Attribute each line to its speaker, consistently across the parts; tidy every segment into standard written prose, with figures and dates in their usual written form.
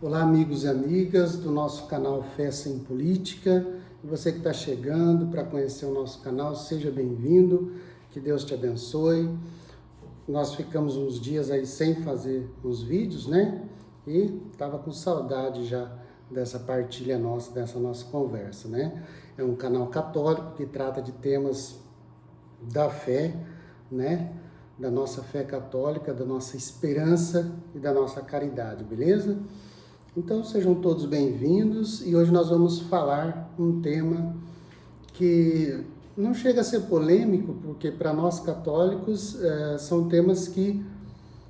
Speaker 1: Olá, amigos e amigas do nosso canal Fé Sem Política. E você que está chegando para conhecer o nosso canal, seja bem-vindo, que Deus te abençoe. Nós ficamos uns dias aí sem fazer os vídeos, né? E estava com saudade já dessa partilha nossa, dessa nossa conversa, né? É um canal católico que trata de temas da fé, né? Da nossa fé católica, da nossa esperança e da nossa caridade, beleza? Então sejam todos bem-vindos e hoje nós vamos falar um tema que não chega a ser polêmico, porque para nós católicos são temas que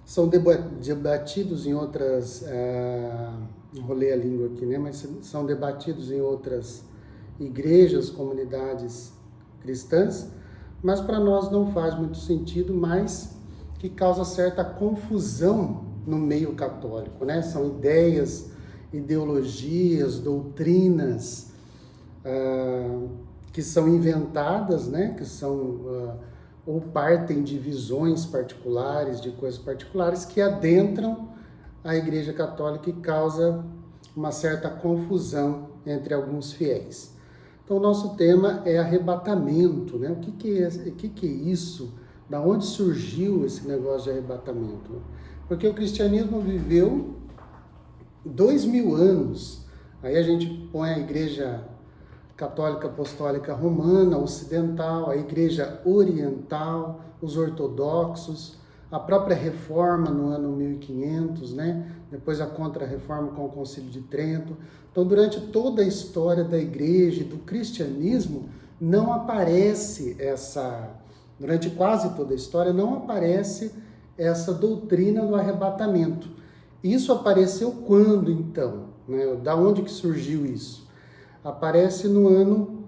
Speaker 1: são debatidos em outras, enrolei a língua aqui, né? Mas são debatidos em outras igrejas, comunidades cristãs, mas para nós não faz muito sentido, mas que causa certa confusão no meio católico, né? São ideias, ideologias, doutrinas que são inventadas, né? Que são ou partem de visões particulares, de coisas particulares que adentram a Igreja Católica e causa uma certa confusão entre alguns fiéis. Então, o nosso tema é arrebatamento, né? O que é isso? Da onde surgiu esse negócio de arrebatamento? Porque o cristianismo viveu 2000 anos. Aí a gente põe a Igreja Católica Apostólica Romana, Ocidental, a Igreja Oriental, os ortodoxos, a própria Reforma no ano 1500, né? Depois a Contra-Reforma com o Concílio de Trento. Então, durante toda a história da Igreja e do cristianismo, não aparece durante quase toda a história, não aparece essa doutrina do arrebatamento. Isso apareceu quando, então? Né? Da onde que surgiu isso? Aparece no ano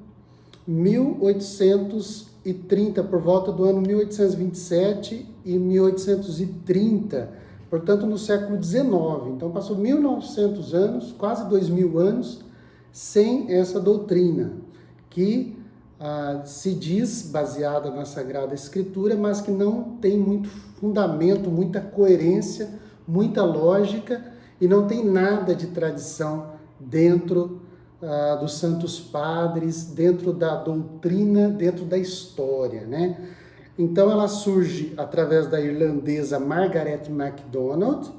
Speaker 1: 1830, por volta do ano 1827 e 1830, portanto no século XIX. Então passou 1900 anos, quase 2000 anos, sem essa doutrina, que se diz baseada na Sagrada Escritura, mas que não tem muito fundamento, muita coerência, muita lógica e não tem nada de tradição dentro dos santos padres, dentro da doutrina, dentro da história, né? Então ela surge através da irlandesa Margaret MacDonald,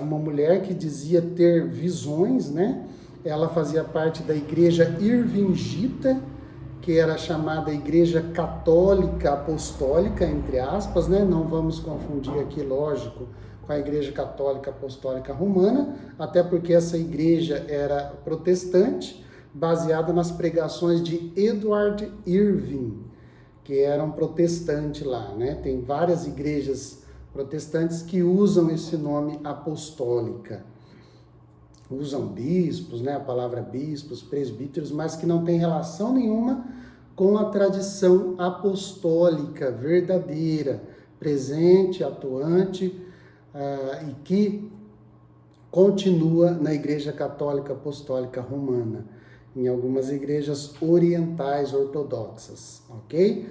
Speaker 1: uma mulher que dizia ter visões, né? Ela fazia parte da igreja irvingita, que era chamada Igreja Católica Apostólica, entre aspas, né? Não vamos confundir aqui, lógico, com a Igreja Católica Apostólica Romana, até porque essa igreja era protestante, baseada nas pregações de Edward Irving, que era um protestante lá, né? Tem várias igrejas protestantes que usam esse nome apostólica. Usam bispos, né? A palavra bispos, presbíteros, mas que não tem relação nenhuma com a tradição apostólica verdadeira, presente, atuante, e que continua na Igreja Católica Apostólica Romana, em algumas igrejas orientais ortodoxas, ok?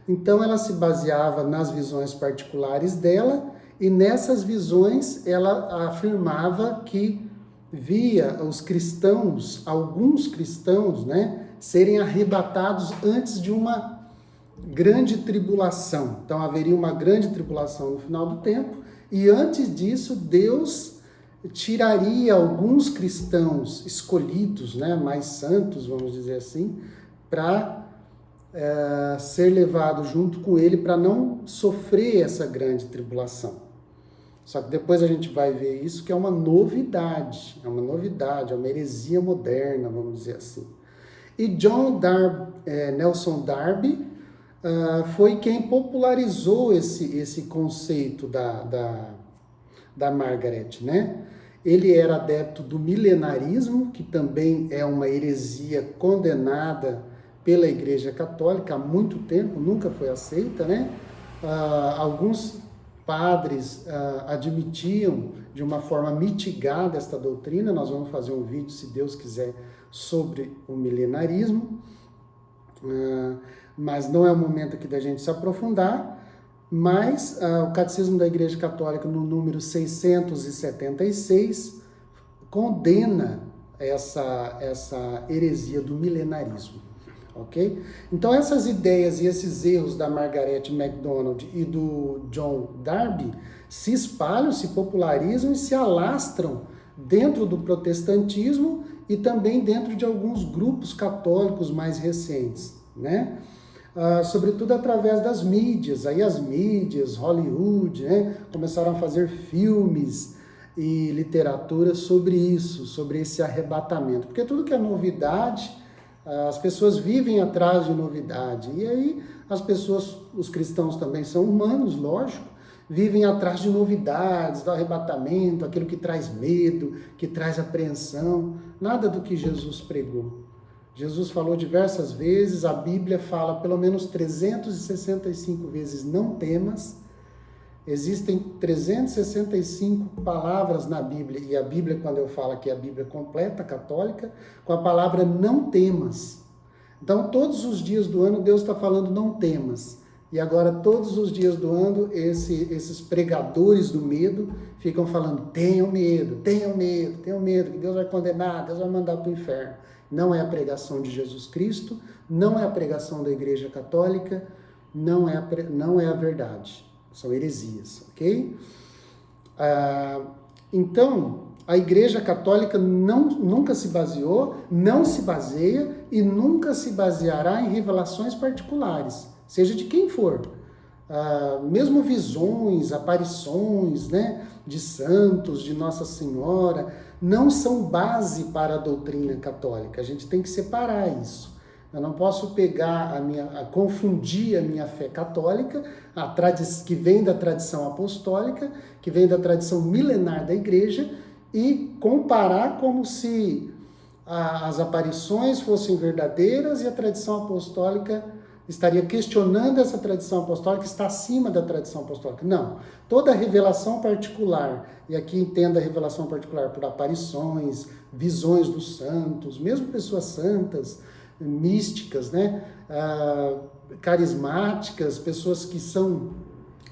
Speaker 1: Então ela se baseava nas visões particulares dela, e nessas visões ela afirmava que via os cristãos, alguns cristãos, né, serem arrebatados antes de uma grande tribulação. Então haveria uma grande tribulação no final do tempo, e antes disso Deus tiraria alguns cristãos escolhidos, né, mais santos, vamos dizer assim, para ser levado junto com ele para não sofrer essa grande tribulação. Só que depois a gente vai ver isso, que é uma novidade, é uma heresia moderna, vamos dizer assim. E Nelson Darby foi quem popularizou esse conceito da Margaret, né? Ele era adepto do milenarismo, que também é uma heresia condenada pela Igreja Católica há muito tempo, nunca foi aceita, né? Alguns padres admitiam de uma forma mitigada esta doutrina. Nós vamos fazer um vídeo, se Deus quiser, sobre o milenarismo, mas não é o momento aqui da gente se aprofundar. Mas o Catecismo da Igreja Católica, no número 676, condena essa heresia do milenarismo, ok? Então essas ideias e esses erros da Margaret MacDonald e do John Darby se espalham, se popularizam e se alastram dentro do protestantismo e também dentro de alguns grupos católicos mais recentes, né? Sobretudo através das mídias. Aí as mídias, Hollywood, né, começaram a fazer filmes e literatura sobre isso, sobre esse arrebatamento. Porque tudo que é novidade, as pessoas vivem atrás de novidade. E aí as pessoas, os cristãos também são humanos, lógico, vivem atrás de novidades, do arrebatamento, aquilo que traz medo, que traz apreensão. Nada do que Jesus pregou. Jesus falou diversas vezes, a Bíblia fala pelo menos 365 vezes não temas. Existem 365 palavras na Bíblia, e a Bíblia, quando eu falo aqui, é a Bíblia completa, católica, com a palavra não temas. Então, todos os dias do ano, Deus está falando não temas. E agora, todos os dias do ano, esses pregadores do medo ficam falando, tenham medo, tenham medo, tenham medo, que Deus vai condenar, Deus vai mandar para o inferno. Não é a pregação de Jesus Cristo, não é a pregação da Igreja Católica, não é a verdade. São heresias, ok? Então, a Igreja Católica nunca se baseou, não se baseia e nunca se baseará em revelações particulares, seja de quem for. Mesmo visões, aparições, né, de santos, de Nossa Senhora, não são base para a doutrina católica. A gente tem que separar isso. Eu não posso pegar confundir a minha fé católica, que vem da tradição apostólica, que vem da tradição milenar da igreja, e comparar como se as aparições fossem verdadeiras e a tradição apostólica estaria questionando essa tradição apostólica que está acima da tradição apostólica. Não. Toda revelação particular, e aqui entenda a revelação particular por aparições, visões dos santos, mesmo pessoas santas, místicas, né? Carismáticas, pessoas que são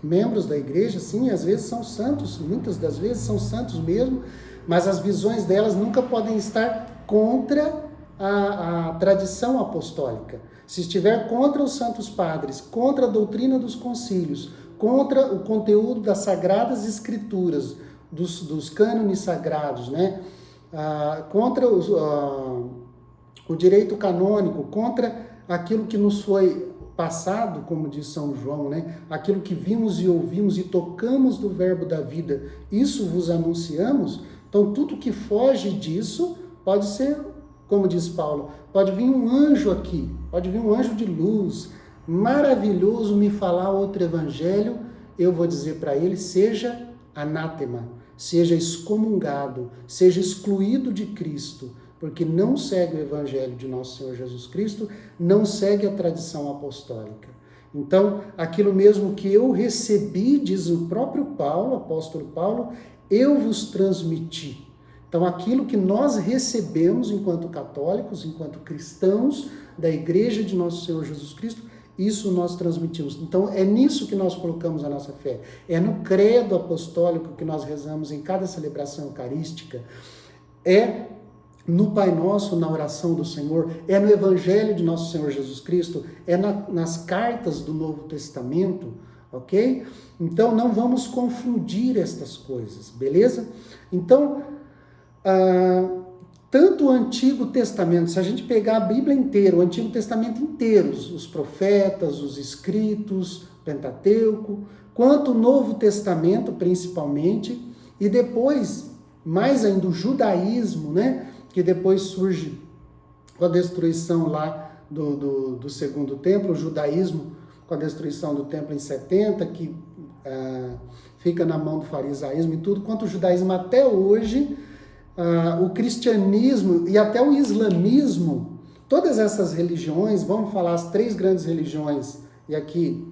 Speaker 1: membros da igreja, sim, às vezes são santos, muitas das vezes são santos mesmo, mas as visões delas nunca podem estar contra a tradição apostólica. Se estiver contra os santos padres, contra a doutrina dos concílios, contra o conteúdo das sagradas escrituras, dos cânones sagrados, né? Contra o direito canônico, contra aquilo que nos foi passado, como diz São João, né? Aquilo que vimos e ouvimos e tocamos do verbo da vida, isso vos anunciamos. Então, tudo que foge disso pode ser, como diz Paulo, pode vir um anjo aqui, pode vir um anjo de luz, maravilhoso, me falar outro evangelho, eu vou dizer para ele, seja anátema, seja excomungado, seja excluído de Cristo, porque não segue o evangelho de nosso Senhor Jesus Cristo, não segue a tradição apostólica. Então, aquilo mesmo que eu recebi, diz o próprio Paulo, apóstolo Paulo, eu vos transmiti. Então, aquilo que nós recebemos enquanto católicos, enquanto cristãos da Igreja de Nosso Senhor Jesus Cristo, isso nós transmitimos. Então, é nisso que nós colocamos a nossa fé. É no credo apostólico que nós rezamos em cada celebração eucarística. É no Pai Nosso, na oração do Senhor. É no Evangelho de Nosso Senhor Jesus Cristo. É nas cartas do Novo Testamento, ok? Então, não vamos confundir estas coisas, beleza? Então, tanto o Antigo Testamento, se a gente pegar a Bíblia inteira, o Antigo Testamento inteiro, os profetas, os escritos, Pentateuco, quanto o Novo Testamento, principalmente, e depois, mais ainda, o judaísmo, né, que depois surge com a destruição lá do Segundo Templo, o judaísmo com a destruição do templo em 70, que fica na mão do farisaísmo e tudo, quanto o judaísmo até hoje, o cristianismo e até o islamismo, todas essas religiões, vamos falar as três grandes religiões, e aqui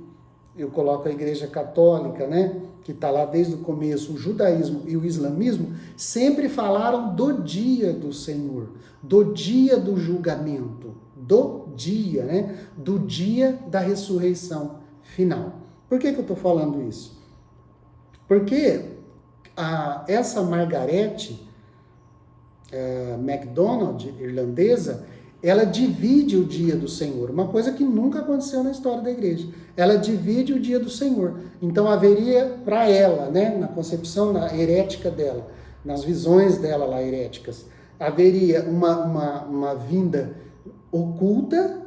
Speaker 1: eu coloco a Igreja Católica, né, que está lá desde o começo, o judaísmo e o islamismo, sempre falaram do dia do Senhor, do dia do julgamento, do dia, né, do dia da ressurreição final. Por que eu estou falando isso? Porque essa Margarete, MacDonald, irlandesa, ela divide o dia do Senhor, uma coisa que nunca aconteceu na história da igreja. Ela divide o dia do Senhor. Então haveria para ela, né, na concepção herética dela, nas visões dela lá heréticas, haveria uma vinda oculta,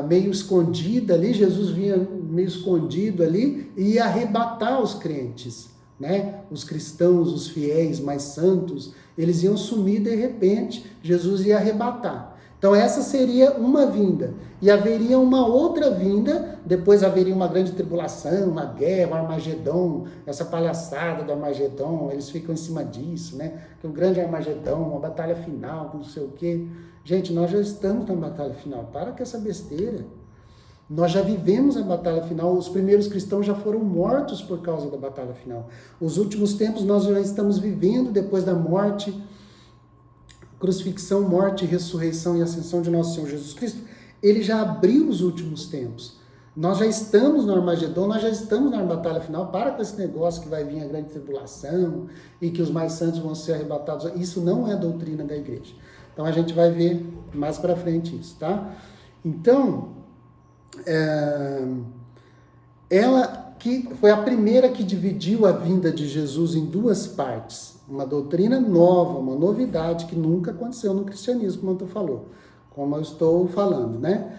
Speaker 1: meio escondida ali, Jesus vinha meio escondido ali e ia arrebatar os crentes, né? Os cristãos, os fiéis mais santos, eles iam sumir de repente, Jesus ia arrebatar. Então essa seria uma vinda, e haveria uma outra vinda, depois haveria uma grande tribulação, uma guerra, um Armagedon, essa palhaçada do Armagedon, eles ficam em cima disso, né? Que o grande Armagedon, uma batalha final, não sei o quê. Gente, nós já estamos na batalha final, para com essa besteira. Nós já vivemos a batalha final, os primeiros cristãos já foram mortos por causa da batalha final. Os últimos tempos nós já estamos vivendo depois da morte, crucifixão, morte, ressurreição e ascensão de nosso Senhor Jesus Cristo. Ele já abriu os últimos tempos. Nós já estamos no Armagedon, nós já estamos na batalha final. Para com esse negócio que vai vir a grande tribulação e que os mais santos vão ser arrebatados. Isso não é a doutrina da igreja. Então a gente vai ver mais para frente isso, tá? Então, ela que foi a primeira que dividiu a vinda de Jesus em duas partes. Uma doutrina nova, uma novidade que nunca aconteceu no cristianismo, como eu estou falando, né?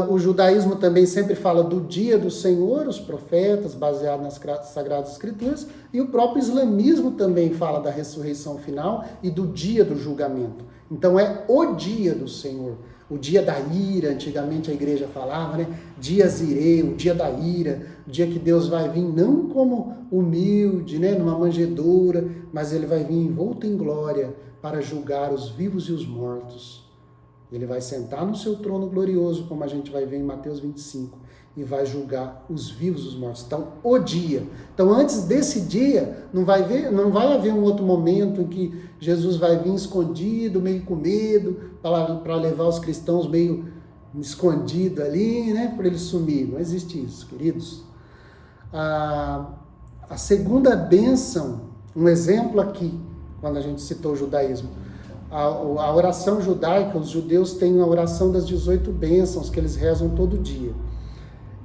Speaker 1: O judaísmo também sempre fala do dia do Senhor, os profetas, baseado nas Sagradas Escrituras, e o próprio islamismo também fala da ressurreição final e do dia do julgamento. Então é o dia do Senhor, o dia da ira, antigamente a igreja falava, né? Dias irei, o dia da ira, o dia que Deus vai vir não como humilde, né? Numa manjedoura, mas ele vai vir envolto em glória para julgar os vivos e os mortos. Ele vai sentar no seu trono glorioso, como a gente vai ver em Mateus 25, e vai julgar os vivos e os mortos. Então, o dia. Então, antes desse dia, não vai haver um outro momento em que Jesus vai vir escondido, meio com medo, para levar os cristãos meio escondido ali, né, para eles sumirem. Não existe isso, queridos. A segunda bênção, um exemplo aqui, quando a gente citou o judaísmo, a oração judaica, os judeus têm a oração das 18 bênçãos que eles rezam todo dia.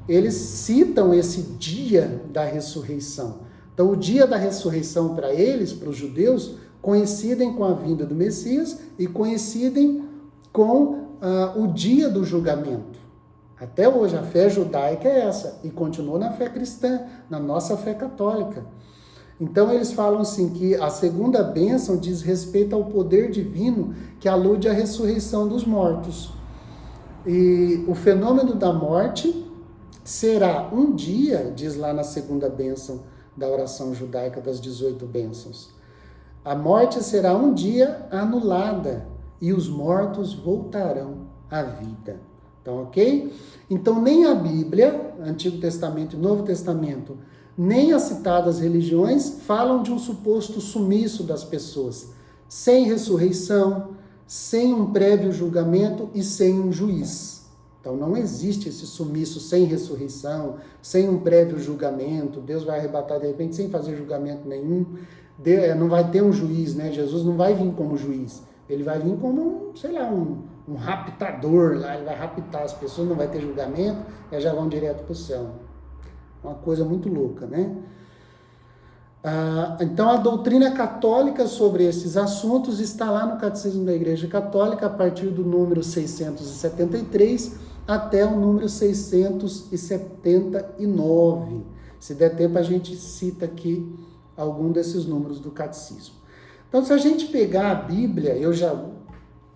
Speaker 1: Eles citam esse dia da ressurreição. Então, o dia da ressurreição para eles, para os judeus, coincidem com a vinda do Messias e coincidem com o dia do julgamento. Até hoje, a fé judaica é essa, e continua na fé cristã, na nossa fé católica. Então eles falam assim que a segunda bênção diz respeito ao poder divino que alude à ressurreição dos mortos. E o fenômeno da morte será um dia, diz lá na segunda bênção da oração judaica das 18 bênçãos. A morte será um dia anulada e os mortos voltarão à vida. Então, ok? Então nem a Bíblia, Antigo Testamento e Novo Testamento, nem as citadas religiões falam de um suposto sumiço das pessoas, sem ressurreição, sem um prévio julgamento e sem um juiz. Então não existe esse sumiço sem ressurreição, sem um prévio julgamento, Deus vai arrebatar de repente sem fazer julgamento nenhum, não vai ter um juiz, né? Jesus não vai vir como juiz, ele vai vir como, um raptador lá, ele vai raptar as pessoas, não vai ter julgamento, elas já vão direto para o céu. Uma coisa muito louca, né? Então, a doutrina católica sobre esses assuntos está lá no Catecismo da Igreja Católica, a partir do número 673 até o número 679. Se der tempo, a gente cita aqui algum desses números do Catecismo. Então, se a gente pegar a Bíblia, eu já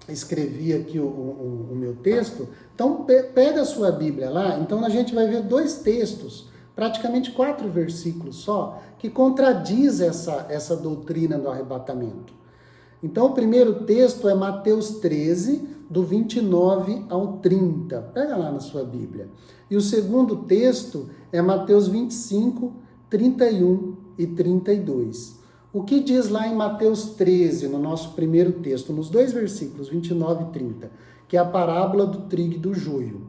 Speaker 1: escrevi aqui o meu texto, então pega a sua Bíblia lá, então a gente vai ver dois textos, praticamente 4 versículos só, que contradiz essa doutrina do arrebatamento. Então, o primeiro texto é Mateus 13, do 29 ao 30. Pega lá na sua Bíblia. E o segundo texto é Mateus 25, 31 e 32. O que diz lá em Mateus 13, no nosso primeiro texto, nos 2 versículos, 29 e 30, que é a parábola do trigo e do joio.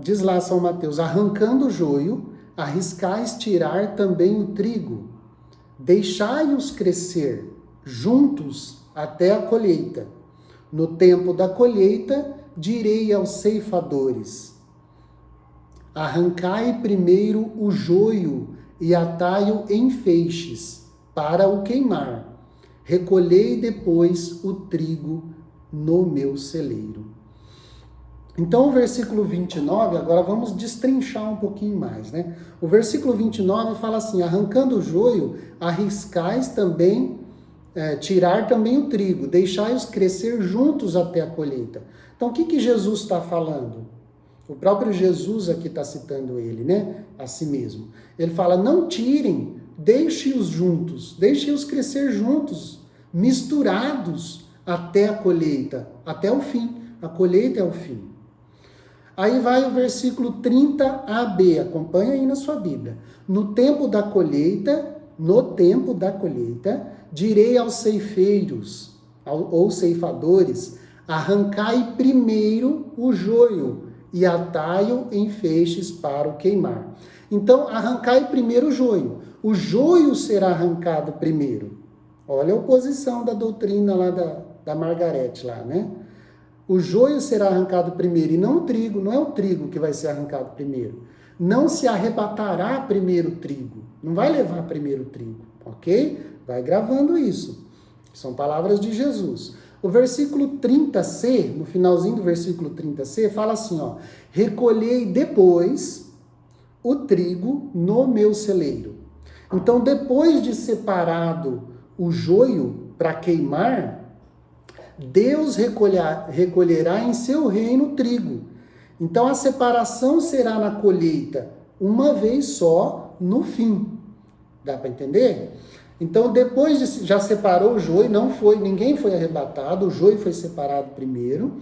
Speaker 1: Diz lá São Mateus: arrancando o joio, arriscais tirar também o trigo, deixai-os crescer juntos até a colheita. No tempo da colheita, direi aos ceifadores: arrancai primeiro o joio e atai-o em feixes, para o queimar. Recolhei depois o trigo no meu celeiro. Então, o versículo 29, agora vamos destrinchar um pouquinho mais, né? O versículo 29 fala assim: arrancando o joio, arriscais também, tirar também o trigo, deixai-os crescer juntos até a colheita. Então, o que Jesus está falando? O próprio Jesus aqui está citando ele, né? A si mesmo. Ele fala: não tirem, deixe-os juntos, deixe-os crescer juntos, misturados até a colheita, até o fim. A colheita é o fim. Aí vai o versículo 30ab, acompanha aí na sua Bíblia. No tempo da colheita, direi aos ceifeiros, ou ceifadores: arrancai primeiro o joio e atai-o em feixes para o queimar. Então, arrancai primeiro o joio. O joio será arrancado primeiro. Olha a oposição da doutrina lá da Margarete lá, né? O joio será arrancado primeiro e não o trigo. Não é o trigo que vai ser arrancado primeiro. Não se arrebatará primeiro o trigo. Não vai levar primeiro o trigo, ok? Vai gravando isso. São palavras de Jesus. O versículo 30c, no finalzinho do versículo 30c, fala assim, ó: recolhei depois o trigo no meu celeiro. Então, depois de separado o joio para queimar, Deus recolherá em seu reino o trigo. Então, a separação será na colheita, uma vez só, no fim. Dá para entender? Então, depois de já separou o joio, ninguém foi arrebatado, o joio foi separado primeiro,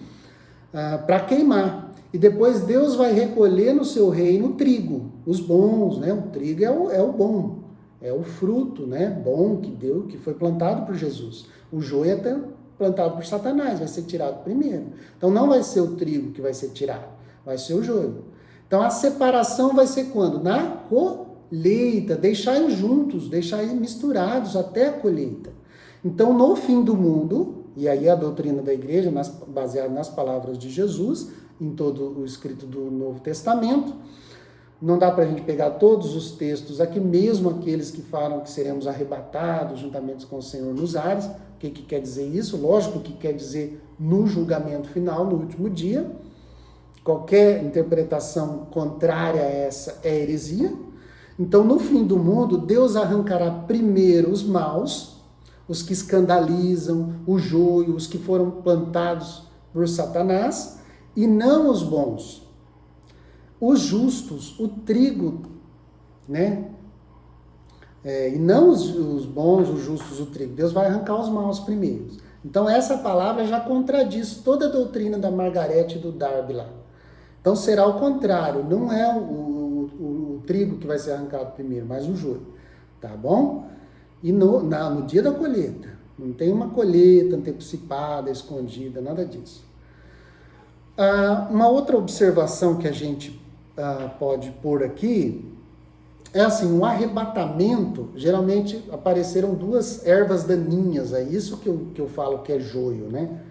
Speaker 1: para queimar. E depois Deus vai recolher no seu reino o trigo, os bons, né? O trigo é o bom, é o fruto, né? Bom que foi plantado por Jesus. O joio é plantado por Satanás, vai ser tirado primeiro. Então não vai ser o trigo que vai ser tirado, vai ser o joio. Então a separação vai ser quando? Na colheita, deixai-os juntos, deixai-os misturados até a colheita. Então no fim do mundo, e aí a doutrina da igreja, baseada nas palavras de Jesus, em todo o escrito do Novo Testamento, não dá para a gente pegar todos os textos aqui, mesmo aqueles que falam que seremos arrebatados juntamente com o Senhor nos ares. O que quer dizer isso? Lógico que quer dizer no julgamento final, no último dia. Qualquer interpretação contrária a essa é heresia. Então, no fim do mundo, Deus arrancará primeiro os maus, os que escandalizam, o joio, os que foram plantados por Satanás, e não os bons. Os justos, o trigo, né? E não os bons, os justos, o trigo. Deus vai arrancar os maus primeiros. Então, essa palavra já contradiz toda a doutrina da Margarete e do Darby lá. Então, será o contrário. Não é o trigo que vai ser arrancado primeiro, mas o joio. Tá bom? E no dia da colheita. Não tem uma colheita antecipada, escondida, nada disso. Uma outra observação que a gente pode pôr aqui é assim: um arrebatamento, geralmente apareceram duas ervas daninhas, é isso que eu falo que é joio, né?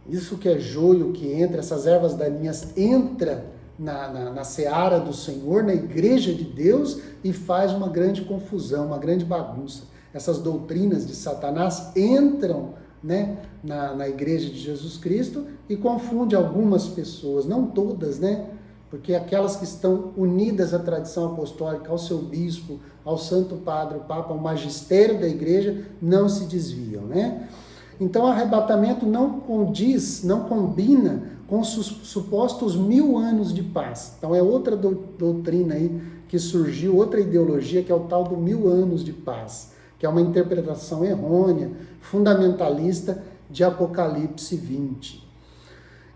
Speaker 1: Isso que é joio que entra, essas ervas daninhas entra na seara do Senhor, na igreja de Deus, e faz uma grande confusão, uma grande bagunça. Essas doutrinas de Satanás entram, né, na igreja de Jesus Cristo e confunde algumas pessoas, não todas, né? Porque aquelas que estão unidas à tradição apostólica, ao seu bispo, ao santo padre, o papa, ao magistério da igreja, não se desviam, né? Então, o arrebatamento não condiz, não combina com os supostos 1000 anos de paz. Então, é outra doutrina aí que surgiu, outra ideologia, que é o tal do 1000 anos de paz, que é uma interpretação errônea, fundamentalista de Apocalipse 20.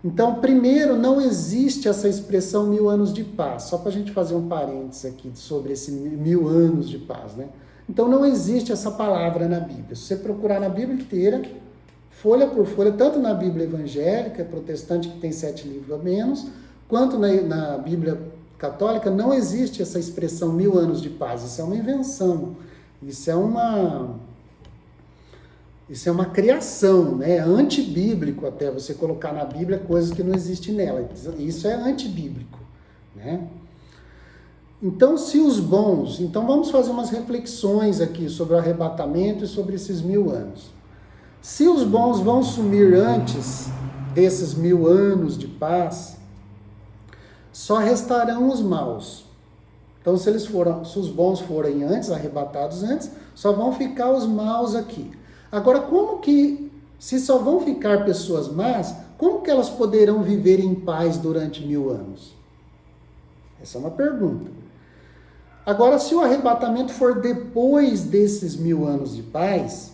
Speaker 1: Então, primeiro, não existe essa expressão 1000 anos de paz, só para a gente fazer um parênteses aqui sobre esse 1000 anos de paz, né? Então, não existe essa palavra na Bíblia. Se você procurar na Bíblia inteira, folha por folha, tanto na Bíblia evangélica, protestante, que tem 7 livros a menos, quanto na Bíblia católica, não existe essa expressão 1000 anos de paz. Isso é uma invenção, isso é Isso é uma criação, né? É antibíblico até você colocar na Bíblia coisas que não existem nela. Isso é antibíblico, né? Então, se os bons... Então, vamos fazer umas reflexões aqui sobre o arrebatamento e sobre esses 1000 anos. Se os bons vão sumir antes desses 1000 anos de paz, só restarão os maus. Então, se os bons forem antes, arrebatados antes, só vão ficar os maus aqui. Agora, como que, se só vão ficar pessoas más, como que elas poderão viver em paz durante 1000 anos? Essa é uma pergunta. Agora, se o arrebatamento for depois desses 1000 anos de paz,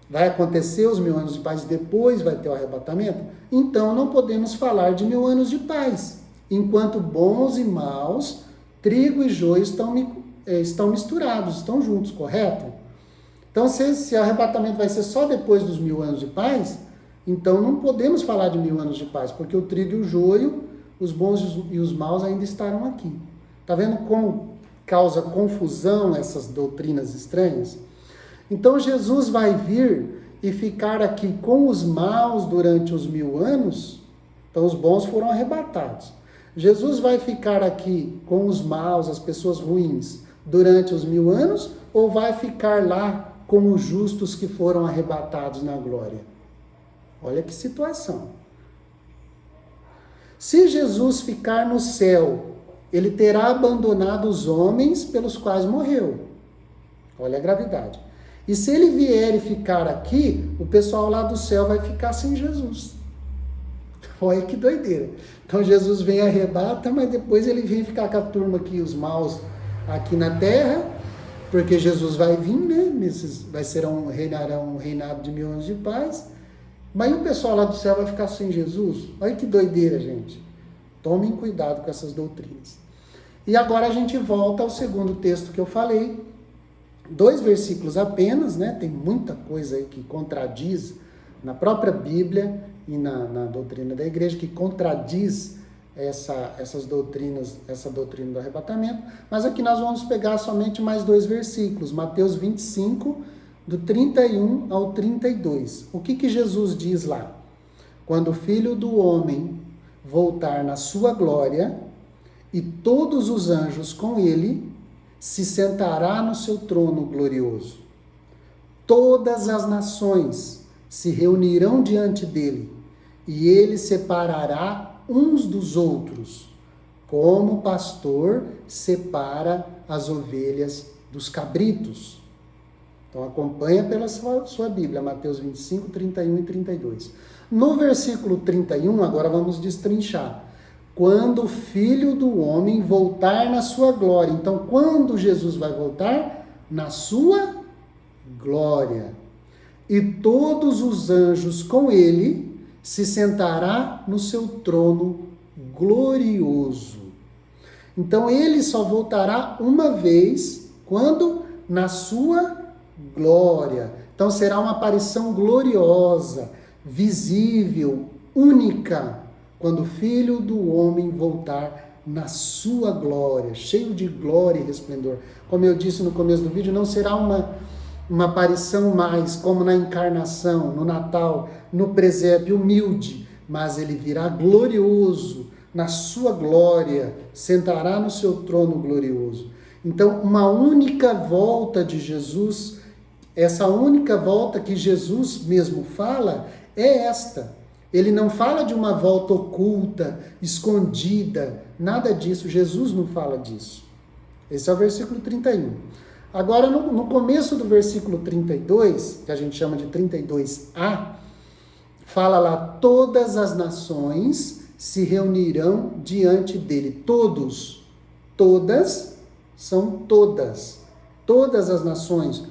Speaker 1: vai acontecer os 1000 anos de paz e depois vai ter o arrebatamento, então não podemos falar de 1000 anos de paz. Enquanto bons e maus, trigo e joio estão misturados, estão juntos, correto? Então, se o arrebatamento vai ser só depois dos 1000 anos de paz, então não podemos falar de 1000 anos de paz, porque o trigo e o joio, os bons e os maus ainda estarão aqui. Está vendo como causa confusão essas doutrinas estranhas? Então, Jesus vai vir e ficar aqui com os maus durante os 1000 anos, então os bons foram arrebatados. Jesus vai ficar aqui com os maus, as pessoas ruins, durante os 1000 anos, ou vai ficar lá com os justos que foram arrebatados na glória? Olha que situação. Se Jesus ficar no céu, ele terá abandonado os homens pelos quais morreu. Olha a gravidade. E se ele vier e ficar aqui, o pessoal lá do céu vai ficar sem Jesus. Olha que doideira. Então Jesus vem e arrebata, mas depois ele vem ficar com a turma aqui, os maus aqui na terra, porque Jesus vai vir, né? Reinarão um reinado de 1000 anos de paz. Mas o pessoal lá do céu vai ficar sem Jesus? Olha que doideira, gente. Tomem cuidado com essas doutrinas. E agora a gente volta ao segundo texto que eu falei. 2 versículos apenas, né? Tem muita coisa aí que contradiz na própria Bíblia e na doutrina da igreja, que contradiz essas doutrinas, essa doutrina do arrebatamento, mas aqui nós vamos pegar somente mais 2 versículos, Mateus 25, do 31 ao 32. O que Jesus diz lá? Quando o Filho do Homem voltar na sua glória, e todos os anjos com ele, se sentará no seu trono glorioso. Todas as nações se reunirão diante dele, e ele separará uns dos outros, como o pastor separa as ovelhas dos cabritos. Então acompanha pela sua Bíblia, Mateus 25, 31 e 32. No versículo 31, agora vamos destrinchar. Quando o Filho do Homem voltar na sua glória. Então, quando Jesus vai voltar? Na sua glória. E todos os anjos com ele, se sentará no seu trono glorioso. Então, ele só voltará uma vez, quando? Na sua glória. Então, será uma aparição gloriosa, visível, única, quando o Filho do Homem voltar na sua glória, cheio de glória e resplendor. Como eu disse no começo do vídeo, não será uma aparição mais como na encarnação, no Natal, no presépio humilde, mas ele virá glorioso, na sua glória, sentará no seu trono glorioso. Então, uma única volta de Jesus, essa única volta que Jesus mesmo fala, é esta. Ele não fala de uma volta oculta, escondida, nada disso. Jesus não fala disso. Esse é o versículo 31. Agora, no começo do versículo 32, que a gente chama de 32a, fala lá, todas as nações se reunirão diante dele. Todos, todas, são todas. Todas as nações,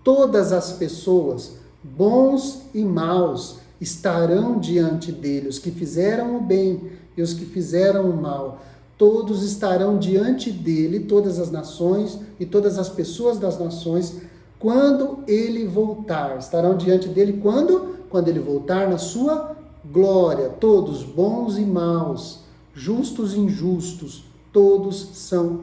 Speaker 1: todas as pessoas, bons e maus, estarão diante dele. Os que fizeram o bem e os que fizeram o mal, todos estarão diante dele, todas as nações e todas as pessoas das nações, quando ele voltar. Estarão diante dele quando? Quando ele voltar na sua glória. Todos, bons e maus, justos e injustos, todos são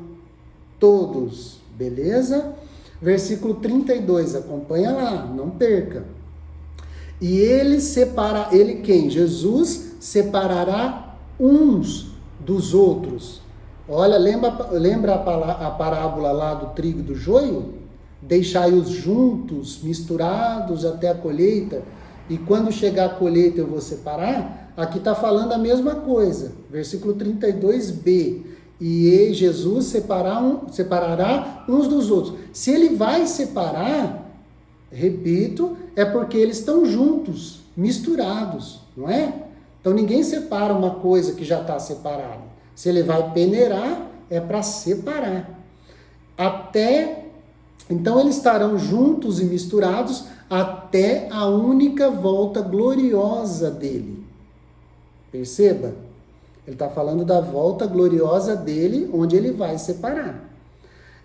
Speaker 1: todos. Beleza? Versículo 32, acompanha lá, não perca. E ele quem? Jesus separará uns dos outros. Olha, lembra a parábola lá do trigo e do joio? Deixai-os juntos, misturados até a colheita, e quando chegar a colheita eu vou separar. Aqui está falando a mesma coisa, versículo 32b. E Jesus separará uns dos outros. Se ele vai separar, repito, é porque eles estão juntos, misturados, não é? Então ninguém separa uma coisa que já está separada. Se ele vai peneirar, é para separar. Então eles estarão juntos e misturados até a única volta gloriosa dele. Perceba? Ele está falando da volta gloriosa dele, onde ele vai separar.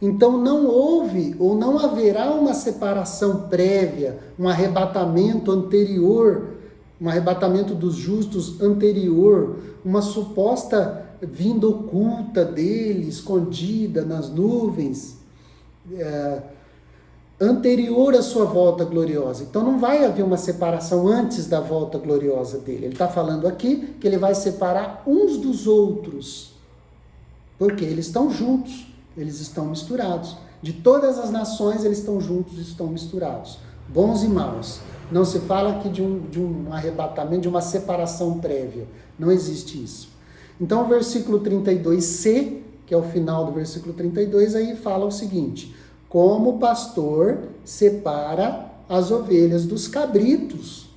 Speaker 1: Então não houve ou não haverá uma separação prévia, um arrebatamento anterior, um arrebatamento dos justos anterior, uma suposta vinda oculta dele, escondida nas nuvens, anterior à sua volta gloriosa. Então não vai haver uma separação antes da volta gloriosa dele. Ele está falando aqui que ele vai separar uns dos outros, porque eles estão juntos, eles estão misturados. De todas as nações eles estão juntos, estão misturados, bons e maus. Não se fala aqui de um arrebatamento, de uma separação prévia. Não existe isso. Então o versículo 32c, que é o final do versículo 32, aí fala o seguinte: como o pastor separa as ovelhas dos cabritos.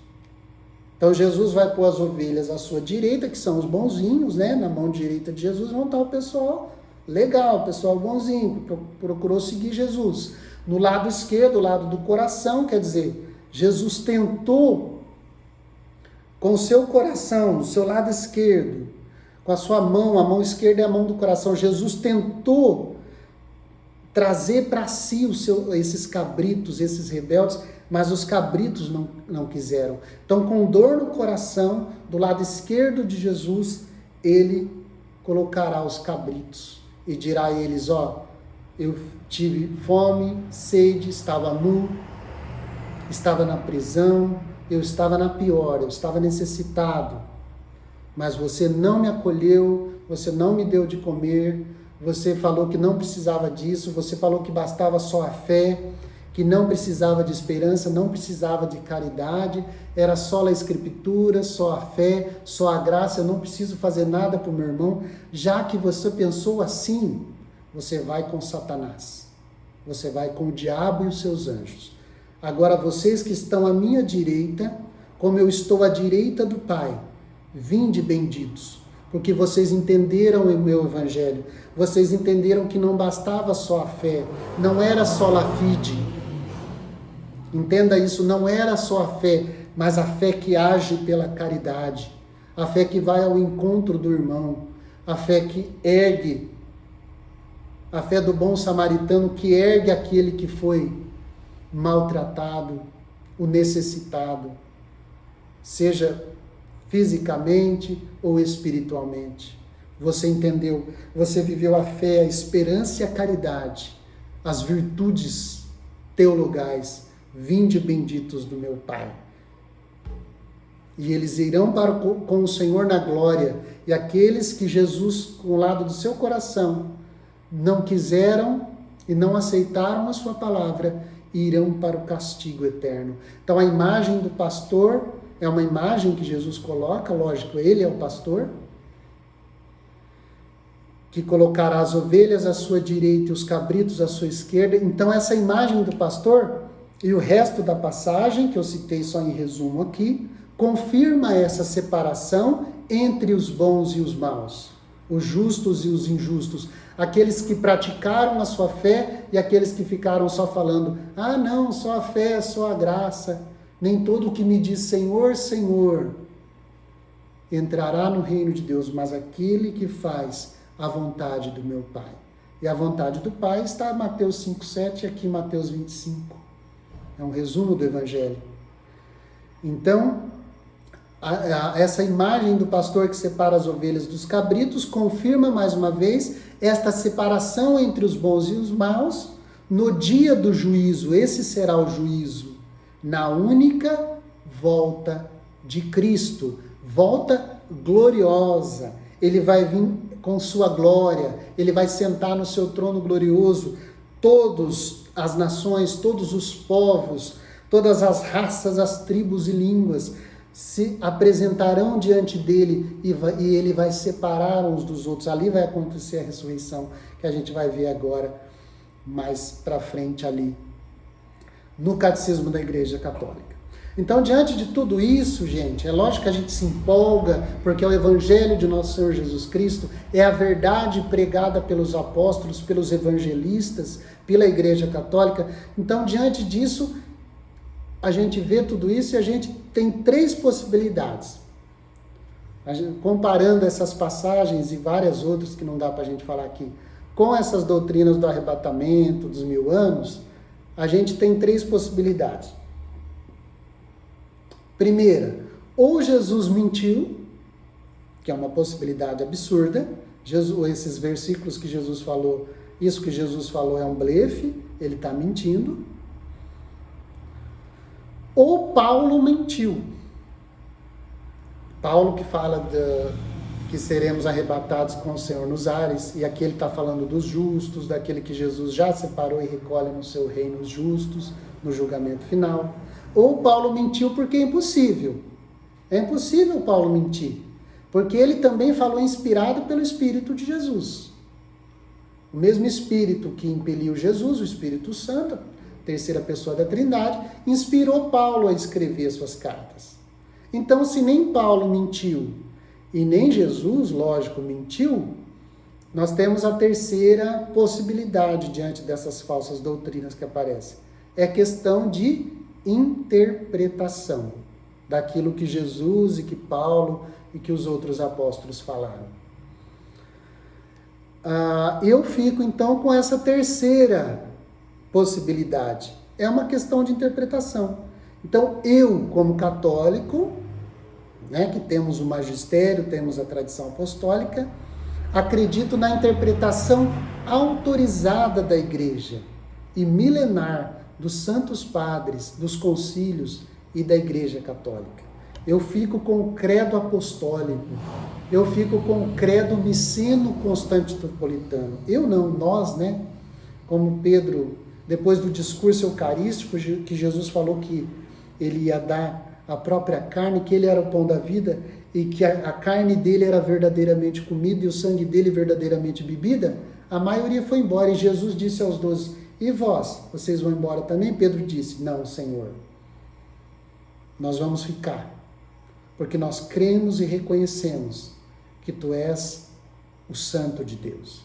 Speaker 1: Então Jesus vai pôr as ovelhas à sua direita, que são os bonzinhos, né? Na mão direita de Jesus vão estar o pessoal legal, o pessoal bonzinho, que procurou seguir Jesus. No lado esquerdo, o lado do coração, quer dizer, Jesus tentou com o seu coração, no seu lado esquerdo, com a sua mão, a mão esquerda é a mão do coração, Jesus tentou trazer para si esses cabritos, esses rebeldes, mas os cabritos não quiseram. Então, com dor no coração, do lado esquerdo de Jesus, ele colocará os cabritos e dirá a eles: ó, eu tive fome, sede, estava nu, estava na prisão, eu estava na pior, eu estava necessitado, mas você não me acolheu, você não me deu de comer, você falou que não precisava disso, você falou que bastava só a fé, que não precisava de esperança, não precisava de caridade, era só a escritura, só a fé, só a graça, eu não preciso fazer nada para o meu irmão. Já que você pensou assim, você vai com Satanás, você vai com o diabo e os seus anjos. Agora vocês que estão à minha direita, como eu estou à direita do Pai, vinde benditos, porque vocês entenderam o meu evangelho, vocês entenderam que não bastava só a fé, não era só a fide. Entenda isso, não era só a fé, mas a fé que age pela caridade, a fé que vai ao encontro do irmão, a fé que ergue, a fé do bom samaritano que ergue aquele que foi maltratado, o necessitado, seja fisicamente ou espiritualmente. Você entendeu, você viveu a fé, a esperança e a caridade, as virtudes teologais. Vinde benditos do meu Pai. E eles irão com o Senhor na glória, e aqueles que Jesus, com o lado do seu coração, não quiseram e não aceitaram a sua palavra, irão para o castigo eterno. Então a imagem do pastor é uma imagem que Jesus coloca, lógico, ele é o pastor, que colocará as ovelhas à sua direita e os cabritos à sua esquerda. Então essa imagem do pastor e o resto da passagem, que eu citei só em resumo aqui, confirma essa separação entre os bons e os maus, os justos e os injustos, aqueles que praticaram a sua fé e aqueles que ficaram só falando: ah não, só a fé, só a graça, nem todo o que me diz Senhor, Senhor entrará no reino de Deus, mas aquele que faz a vontade do meu Pai. E a vontade do Pai está em Mateus 5,7 e aqui em Mateus 25. É um resumo do Evangelho. Então, essa imagem do pastor que separa as ovelhas dos cabritos confirma mais uma vez esta separação entre os bons e os maus, No dia do juízo, esse será o juízo, na única volta de Cristo, volta gloriosa. Ele vai vir com sua glória, ele vai sentar no seu trono glorioso, todas as nações, todos os povos, todas as raças, as tribos e línguas se apresentarão diante dele e ele vai separar uns dos outros. Ali vai acontecer a ressurreição, que a gente vai ver agora, mais para frente ali, no Catecismo da Igreja Católica. Então, diante de tudo isso, gente, é lógico que a gente se empolga, porque é o Evangelho de nosso Senhor Jesus Cristo, é a verdade pregada pelos apóstolos, pelos evangelistas, pela Igreja Católica. Então, diante disso, a gente vê tudo isso e a gente tem três possibilidades. Comparando essas passagens e várias outras que não dá para a gente falar aqui, com essas doutrinas do arrebatamento, dos 1000 anos, a gente tem três possibilidades. Primeira, ou Jesus mentiu, que é uma possibilidade absurda, esses versículos que Jesus falou, isso que Jesus falou é um blefe, ele está mentindo. Ou Paulo mentiu. Paulo que fala que seremos arrebatados com o Senhor nos ares, e aqui ele está falando dos justos, daquele que Jesus já separou e recolhe no seu reino os justos, no julgamento final. Ou Paulo mentiu porque é impossível. É impossível Paulo mentir, porque ele também falou inspirado pelo Espírito de Jesus. O mesmo Espírito que impeliu Jesus, o Espírito Santo, terceira pessoa da Trindade, inspirou Paulo a escrever suas cartas. Então, se nem Paulo mentiu e nem Jesus, lógico, mentiu, nós temos a terceira possibilidade diante dessas falsas doutrinas que aparecem. É questão de interpretação daquilo que Jesus e que Paulo e que os outros apóstolos falaram. Eu fico então com essa terceira possibilidade. É uma questão de interpretação. Então, eu, como católico, que temos o magistério, temos a tradição apostólica, acredito na interpretação autorizada da Igreja e milenar dos santos padres, dos concílios e da Igreja Católica. Eu fico com o credo apostólico, eu fico com o credo niceno-constantinopolitano. Eu não, nós, como Pedro, depois do discurso eucarístico, que Jesus falou que ele ia dar a própria carne, que ele era o pão da vida, e que a carne dele era verdadeiramente comida e o sangue dele verdadeiramente bebida, a maioria foi embora, e Jesus disse aos 12, e vós, vocês vão embora também? Pedro disse, não, Senhor, nós vamos ficar, porque nós cremos e reconhecemos que tu és o Santo de Deus.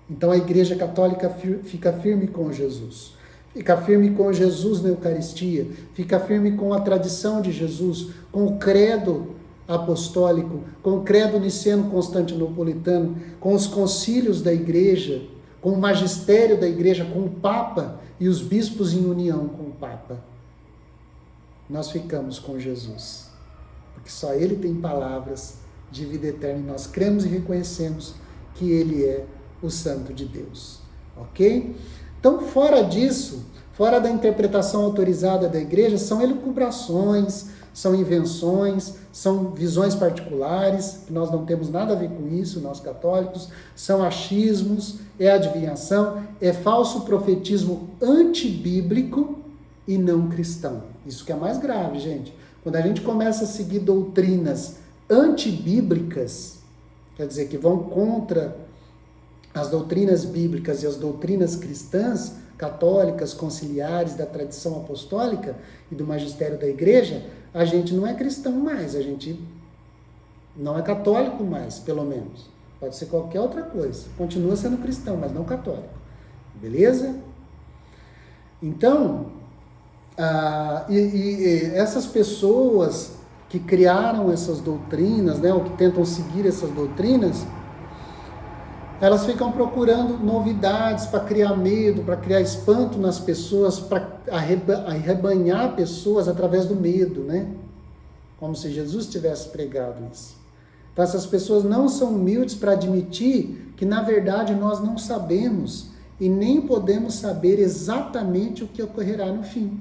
Speaker 1: Então a Igreja Católica fica firme com Jesus, fica firme com Jesus na Eucaristia, fica firme com a tradição de Jesus, com o credo apostólico, com o credo niceno-constantinopolitano, com os concílios da Igreja, com o magistério da Igreja, com o Papa e os bispos em união com o Papa. Nós ficamos com Jesus, porque só Ele tem palavras de vida eterna e nós cremos e reconhecemos que Ele é o Santo de Deus, ok? Então, fora disso, fora da interpretação autorizada da Igreja, são elucubrações, são invenções, são visões particulares, que nós não temos nada a ver com isso, nós católicos, são achismos, é adivinhação, é falso profetismo antibíblico e não cristão. Isso que é mais grave, gente. Quando a gente começa a seguir doutrinas antibíblicas, quer dizer, que vão contra as doutrinas bíblicas e as doutrinas cristãs, católicas, conciliares, da tradição apostólica e do magistério da Igreja, a gente não é cristão mais, a gente não é católico mais, pelo menos. Pode ser qualquer outra coisa. Continua sendo cristão, mas não católico. Beleza? Então, essas pessoas que criaram essas doutrinas, ou que tentam seguir essas doutrinas, elas ficam procurando novidades para criar medo, para criar espanto nas pessoas, para arrebanhar pessoas através do medo, Como se Jesus tivesse pregado isso. Então essas pessoas não são humildes para admitir que, na verdade, nós não sabemos e nem podemos saber exatamente o que ocorrerá no fim.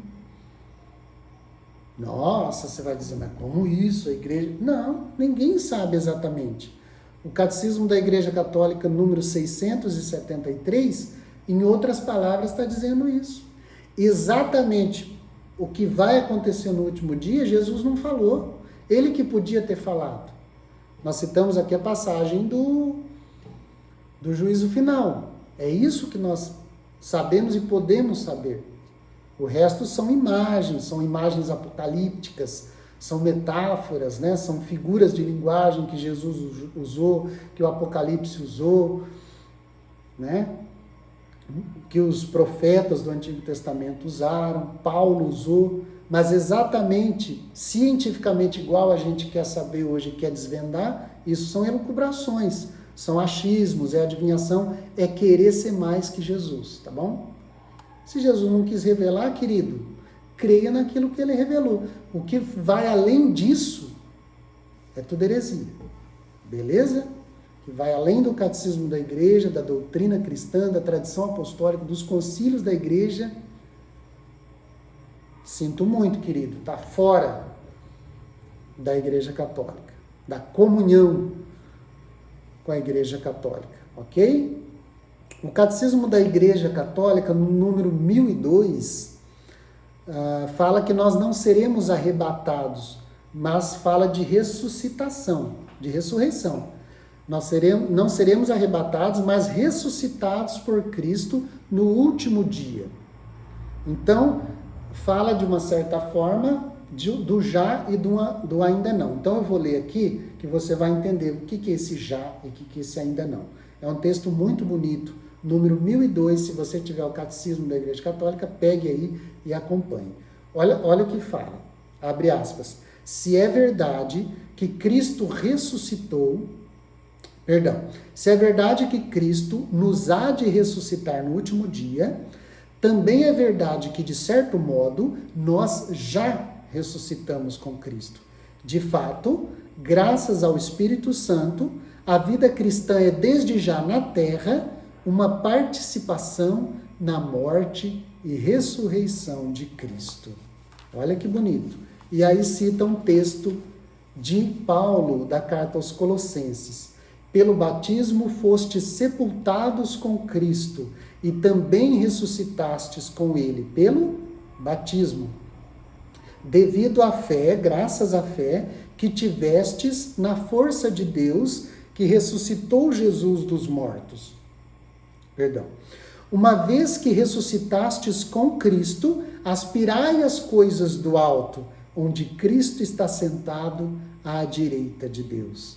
Speaker 1: Nossa, você vai dizer, mas como isso? A igreja... Não, ninguém sabe exatamente. O Catecismo da Igreja Católica, número 673, em outras palavras, está dizendo isso. Exatamente o que vai acontecer no último dia, Jesus não falou. Ele que podia ter falado. Nós citamos aqui a passagem do juízo final. É isso que nós sabemos e podemos saber. O resto são imagens apocalípticas, são metáforas, né? São figuras de linguagem que Jesus usou, que o Apocalipse usou, né? Que os profetas do Antigo Testamento usaram, Paulo usou, mas exatamente, cientificamente igual a gente quer saber hoje, quer desvendar, isso são elucubrações, são achismos, é adivinhação, é querer ser mais que Jesus, tá bom? Se Jesus não quis revelar, querido, creia naquilo que ele revelou. O que vai além disso é tudo heresia. Beleza? Que vai além do catecismo da igreja, da doutrina cristã, da tradição apostólica, dos concílios da igreja. Sinto muito, querido, está fora da igreja católica, da comunhão com a igreja católica, ok? O Catecismo da Igreja Católica, no número 1002, fala que nós não seremos arrebatados, mas fala de ressuscitação, de ressurreição. Nós não seremos arrebatados, mas ressuscitados por Cristo no último dia. Então, fala de uma certa forma do já e do ainda não. Então, eu vou ler aqui, que você vai entender o que é esse já e o que é esse ainda não. É um texto muito bonito, número 1002, se você tiver o Catecismo da Igreja Católica, pegue aí e acompanhe. Olha o que fala, abre aspas, se é verdade que Cristo ressuscitou, se é verdade que Cristo nos há de ressuscitar no último dia, também é verdade que, de certo modo, nós já ressuscitamos com Cristo. De fato, graças ao Espírito Santo, a vida cristã é desde já na terra uma participação na morte e ressurreição de Cristo. Olha que bonito. E aí cita um texto de Paulo, da carta aos Colossenses. Pelo batismo fostes sepultados com Cristo e também ressuscitastes com ele pelo batismo. Devido à fé, graças à fé, que tivestes na força de Deus, que ressuscitou Jesus dos mortos. Uma vez que ressuscitastes com Cristo, aspirai as coisas do alto, onde Cristo está sentado à direita de Deus.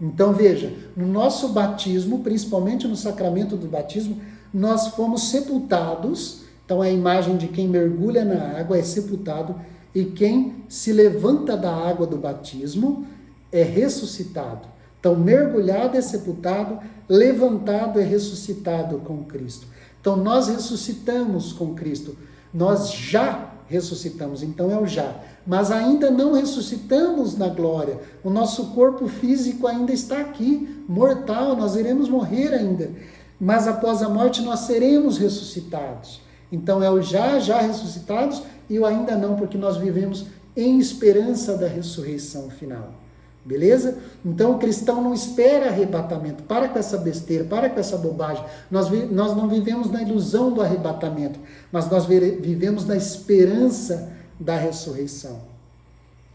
Speaker 1: Então veja, no nosso batismo, principalmente no sacramento do batismo, nós fomos sepultados. Então a imagem de quem mergulha na água é sepultado, e quem se levanta da água do batismo é ressuscitado. Então, mergulhado é sepultado, levantado é ressuscitado com Cristo. Então, nós ressuscitamos com Cristo. Nós já ressuscitamos, então é o já. Mas ainda não ressuscitamos na glória. O nosso corpo físico ainda está aqui, mortal, nós iremos morrer ainda. Mas após a morte nós seremos ressuscitados. Então, é o já ressuscitados e o ainda não, porque nós vivemos em esperança da ressurreição final. Beleza? Então o cristão não espera arrebatamento. Para com essa besteira, para com essa bobagem. Nós não vivemos na ilusão do arrebatamento, mas nós vivemos na esperança da ressurreição.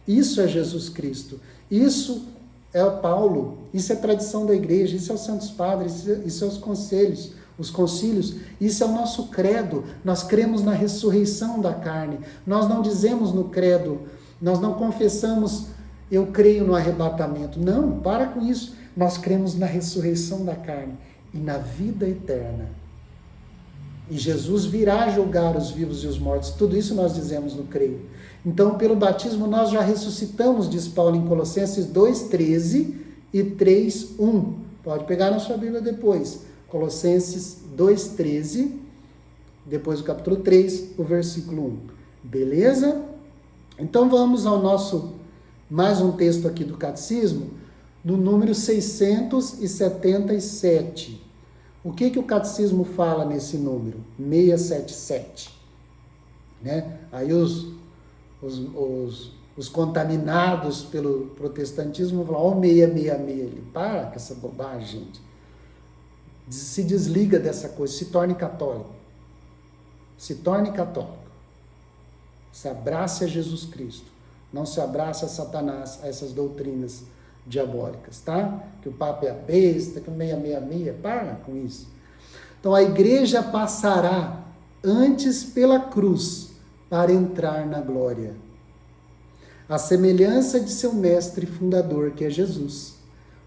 Speaker 1: Isso é Jesus Cristo. Isso é o Paulo. Isso é a tradição da igreja. Isso é os santos padres. Isso é os concílios. Isso é o nosso credo. Nós cremos na ressurreição da carne. Nós não dizemos no credo, nós não confessamos eu creio no arrebatamento. Não, para com isso. Nós cremos na ressurreição da carne e na vida eterna. E Jesus virá julgar os vivos e os mortos. Tudo isso nós dizemos no creio. Então, pelo batismo, nós já ressuscitamos, diz Paulo em Colossenses 2:13 e 3:1. Pode pegar na sua Bíblia depois. Colossenses 2:13, depois do capítulo 3, o versículo 1. Beleza? Então, vamos ao nosso... mais um texto aqui do Catecismo, no número 677. O que o catecismo fala nesse número? 677. Né? Aí os contaminados pelo protestantismo vão falar, ó, 666. Ele, para com essa bobagem, gente. Se desliga dessa coisa, se torne católico. Se torne católico. Se abrace a Jesus Cristo. Não se abrace a Satanás, a essas doutrinas diabólicas, tá? Que o Papa é a besta, que o 666, para com isso. Então a igreja passará antes pela cruz para entrar na glória. A semelhança de seu mestre fundador, que é Jesus.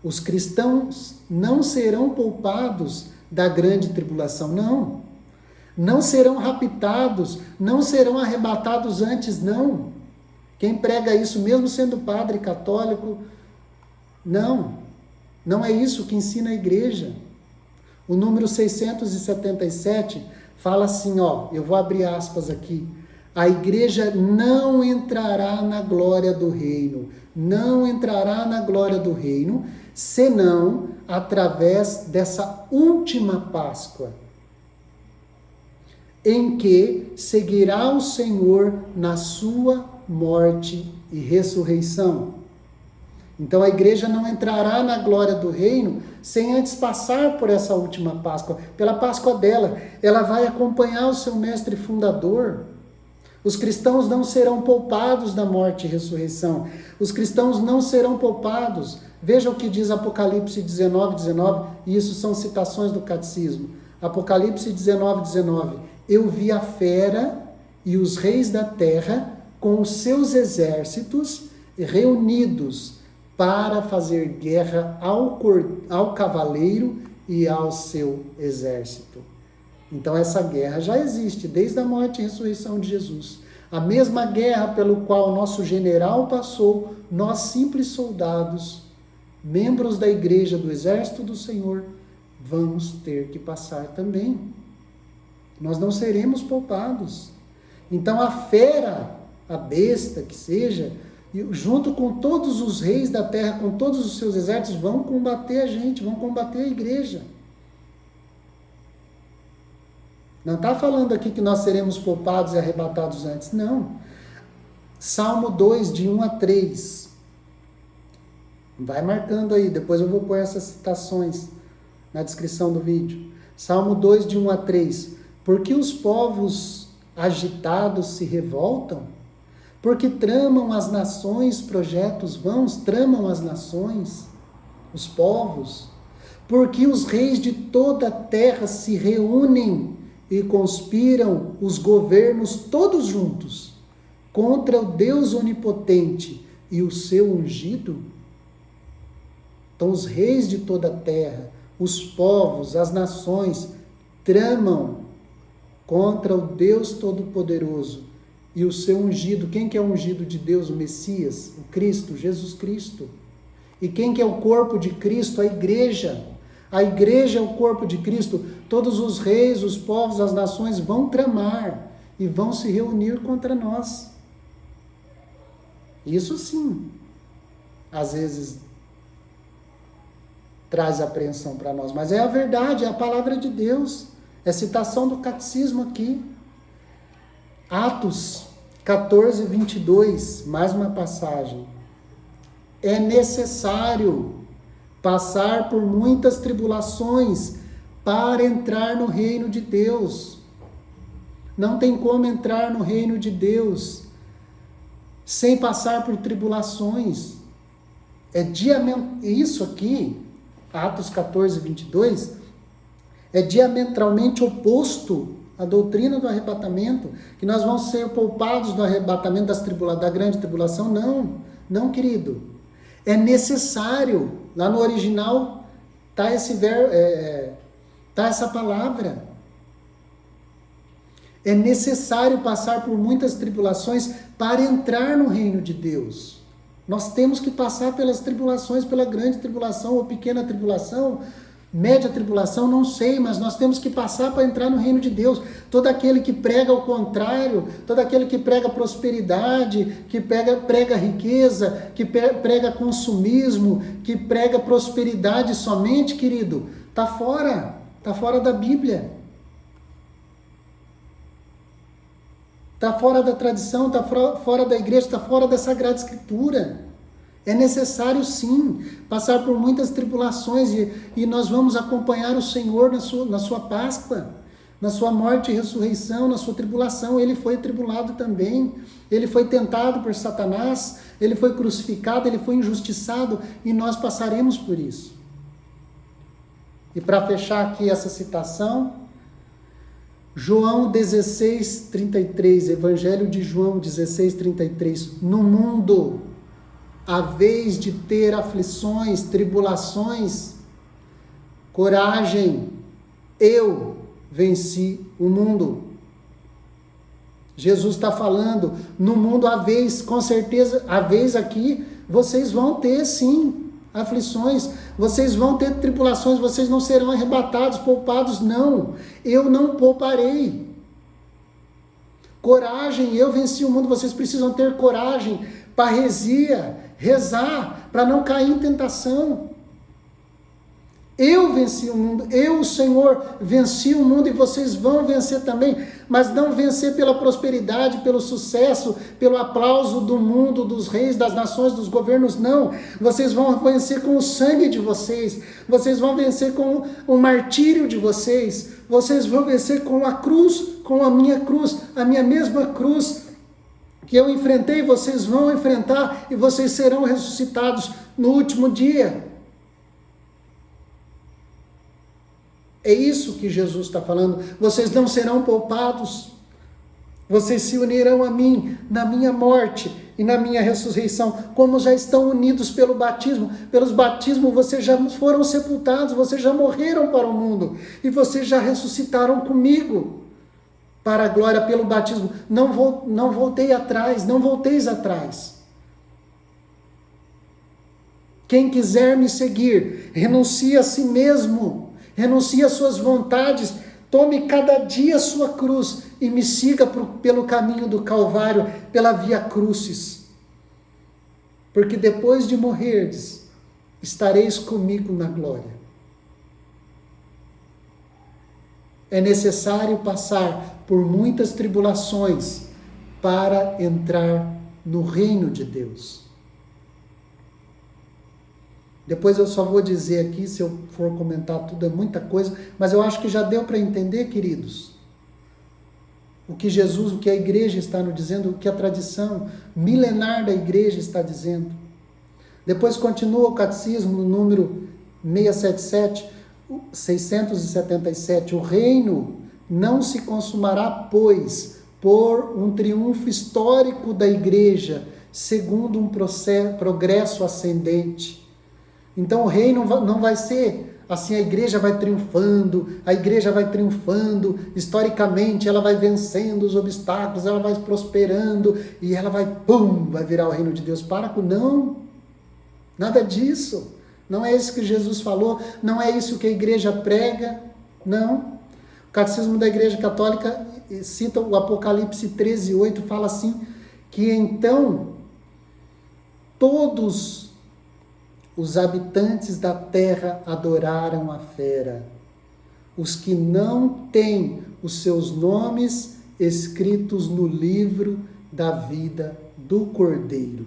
Speaker 1: Os cristãos não serão poupados da grande tribulação, não. Não serão raptados, não serão arrebatados antes, não. Quem prega isso, mesmo sendo padre católico, não é isso que ensina a igreja. O número 677 fala assim, ó, eu vou abrir aspas aqui, a igreja não entrará na glória do reino, não entrará na glória do reino, senão através dessa última Páscoa, em que seguirá o Senhor na sua morte e ressurreição. Então a igreja não entrará na glória do reino sem antes passar por essa última Páscoa, pela Páscoa dela. Ela vai acompanhar o seu mestre fundador. Os cristãos não serão poupados da morte e ressurreição. Os cristãos não serão poupados. Veja o que diz Apocalipse 19:19, e isso são citações do catecismo. Apocalipse 19:19. Eu vi a fera e os reis da terra com os seus exércitos reunidos para fazer guerra ao cavaleiro e ao seu exército. Então essa guerra já existe desde a morte e ressurreição de Jesus. A mesma guerra pelo qual nosso general passou, nós simples soldados, membros da igreja do exército do Senhor, vamos ter que passar também. Nós não seremos poupados. Então a fera, a besta que seja, junto com todos os reis da terra, com todos os seus exércitos, vão combater a gente, vão combater a igreja. Não está falando aqui que nós seremos poupados e arrebatados antes, não. Salmo 2, de 1 a 3. Vai marcando aí, depois eu vou pôr essas citações na descrição do vídeo. Salmo 2, de 1 a 3. Porque os povos agitados se revoltam? Porque tramam as nações projetos vãos, tramam as nações, os povos. Porque os reis de toda a terra se reúnem e conspiram os governos todos juntos contra o Deus onipotente e o seu ungido. Então os reis de toda a terra, os povos, as nações, tramam contra o Deus Todo-Poderoso e o seu ungido. Quem que é o ungido de Deus? O Messias, o Cristo, Jesus Cristo. E quem que é o corpo de Cristo? A igreja. A igreja é o corpo de Cristo. Todos os reis, os povos, as nações vão tramar e vão se reunir contra nós. Isso sim, às vezes traz apreensão para nós, mas é a verdade, é a palavra de Deus. É citação do catecismo aqui. Atos 14, 22, mais uma passagem. É necessário passar por muitas tribulações para entrar no reino de Deus. Não tem como entrar no reino de sem passar por tribulações. Isso aqui, Atos 14, 22, é diametralmente oposto à doutrina do arrebatamento, que nós vamos ser poupados do arrebatamento da grande tribulação. Não, querido. É necessário, lá no original está essa palavra. É necessário passar por muitas tribulações para entrar no reino de Deus. Nós temos que passar pelas tribulações, pela grande tribulação ou pequena tribulação, média tribulação, não sei, mas nós temos que passar para entrar no reino de Deus. Todo aquele que prega o contrário, todo aquele que prega prosperidade, que prega riqueza, que prega consumismo, que prega prosperidade somente, querido, está fora. Está fora da Bíblia. Está fora da tradição, está fora da igreja, está fora da Sagrada Escritura. É necessário, sim, passar por muitas tribulações e nós vamos acompanhar o Senhor na sua Páscoa, na sua morte e ressurreição, na sua tribulação. Ele foi tribulado também, ele foi tentado por Satanás, ele foi crucificado, ele foi injustiçado e nós passaremos por isso. E para fechar aqui essa citação, João 16:33, Evangelho de João 16:33, no mundo, a vez de ter aflições, tribulações, coragem, eu venci o mundo. Jesus está falando, no mundo a vez, com certeza, a vez aqui, vocês vão ter sim, aflições, vocês vão ter tribulações, vocês não serão arrebatados, poupados, não, eu não pouparei. Coragem, eu venci o mundo, vocês precisam ter coragem, parresia, rezar, para não cair em tentação. Eu venci o mundo, eu, o Senhor, venci o mundo e vocês vão vencer também, mas não vencer pela prosperidade, pelo sucesso, pelo aplauso do mundo, dos reis, das nações, dos governos, não. Vocês vão vencer com o sangue de vocês, vocês vão vencer com o martírio de vocês, vocês vão vencer com a cruz, com a minha mesma cruz que eu enfrentei, vocês vão enfrentar e vocês serão ressuscitados no último dia. É isso que Jesus está falando. Vocês não serão poupados. Vocês se unirão a mim na minha morte e na minha ressurreição, como já estão unidos pelo batismo. Pelos batismos vocês já foram sepultados, vocês já morreram para o mundo e vocês já ressuscitaram comigo para a glória pelo batismo. Não voltei atrás, não volteis atrás. Quem quiser me seguir, renuncie a si mesmo. Renuncie às suas vontades, tome cada dia a sua cruz e me siga pelo caminho do Calvário, pela via crucis. Porque depois de morrerdes, estareis comigo na glória. É necessário passar por muitas tribulações para entrar no reino de Deus. Depois eu só vou dizer aqui, se eu for comentar tudo, é muita coisa, mas eu acho que já deu para entender, queridos, o que Jesus, o que a igreja está nos dizendo, o que a tradição milenar da igreja está dizendo. Depois continua o catecismo no número 677, o reino não se consumará, pois, por um triunfo histórico da igreja, segundo um progresso ascendente. Então o reino não vai ser assim, a igreja vai triunfando, historicamente ela vai vencendo os obstáculos, ela vai prosperando e ela vai virar o reino de Deus. Não, nada disso. Não é isso que Jesus falou, não é isso que a igreja prega, não. O Catecismo da Igreja Católica cita o Apocalipse 13:8, fala assim, que então todos os habitantes da terra adoraram a fera, os que não têm os seus nomes escritos no livro da vida do Cordeiro.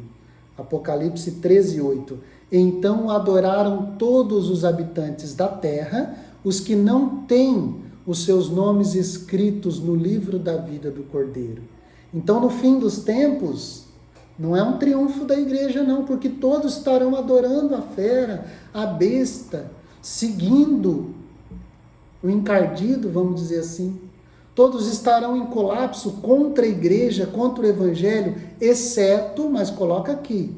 Speaker 1: Apocalipse 13:8. Então adoraram todos os habitantes da terra, os que não têm os seus nomes escritos no livro da vida do Cordeiro. Então, no fim dos tempos, não é um triunfo da igreja, não, porque todos estarão adorando a fera, a besta, seguindo o encardido, vamos dizer assim. Todos estarão em colapso contra a igreja, contra o evangelho, exceto, mas coloca aqui,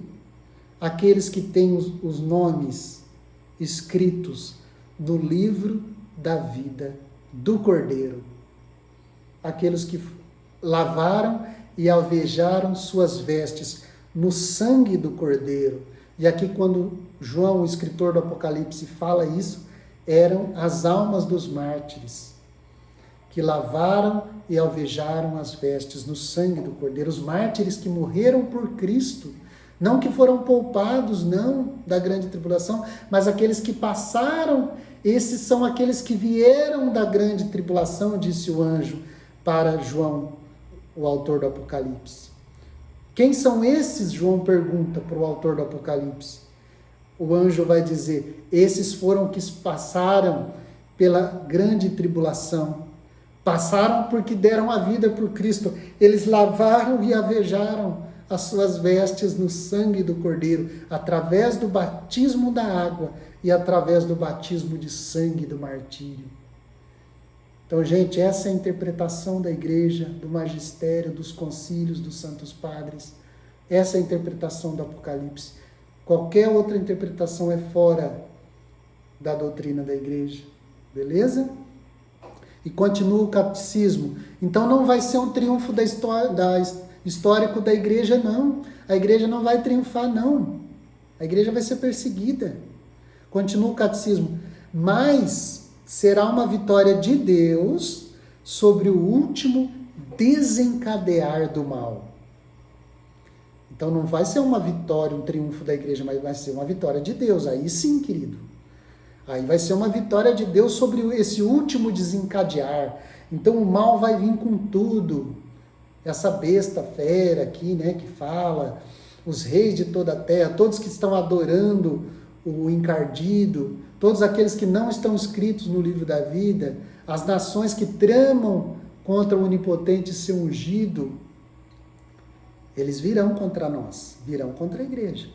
Speaker 1: aqueles que têm os nomes escritos no livro da vida do Cordeiro. Aqueles que lavaram e alvejaram suas vestes no sangue do Cordeiro. E aqui quando João, o escritor do Apocalipse, fala isso, eram as almas dos mártires, que lavaram e alvejaram as vestes no sangue do Cordeiro. Os mártires que morreram por Cristo, não que foram poupados, não, da grande tribulação, mas aqueles que passaram Esses são aqueles que vieram da grande tribulação, disse o anjo para João, o autor do Apocalipse. Quem são esses? João pergunta para o autor do Apocalipse. O anjo vai dizer, esses foram que passaram pela grande tribulação. Passaram porque deram a vida por Cristo. Eles lavaram e avejaram as suas vestes no sangue do Cordeiro, através do batismo da água e através do batismo de sangue do martírio. Então, gente, essa é a interpretação da igreja, do magistério, dos concílios, dos santos padres. Essa é a interpretação do Apocalipse. Qualquer outra interpretação é fora da doutrina da igreja. Beleza? E continua o catecismo. Então não vai ser um triunfo histórico da igreja, não. A igreja não vai triunfar, não. A igreja vai ser perseguida. Continua o catecismo. Mas será uma vitória de Deus sobre o último desencadear do mal. Então não vai ser uma vitória, um triunfo da igreja, mas vai ser uma vitória de Deus. Aí sim, querido. Aí vai ser uma vitória de Deus sobre esse último desencadear. Então o mal vai vir com tudo. Essa besta fera aqui, né, que fala, os reis de toda a terra, todos que estão adorando o encardido, todos aqueles que não estão escritos no livro da vida, as nações que tramam contra o onipotente ser ungido, eles virão contra nós, virão contra a igreja.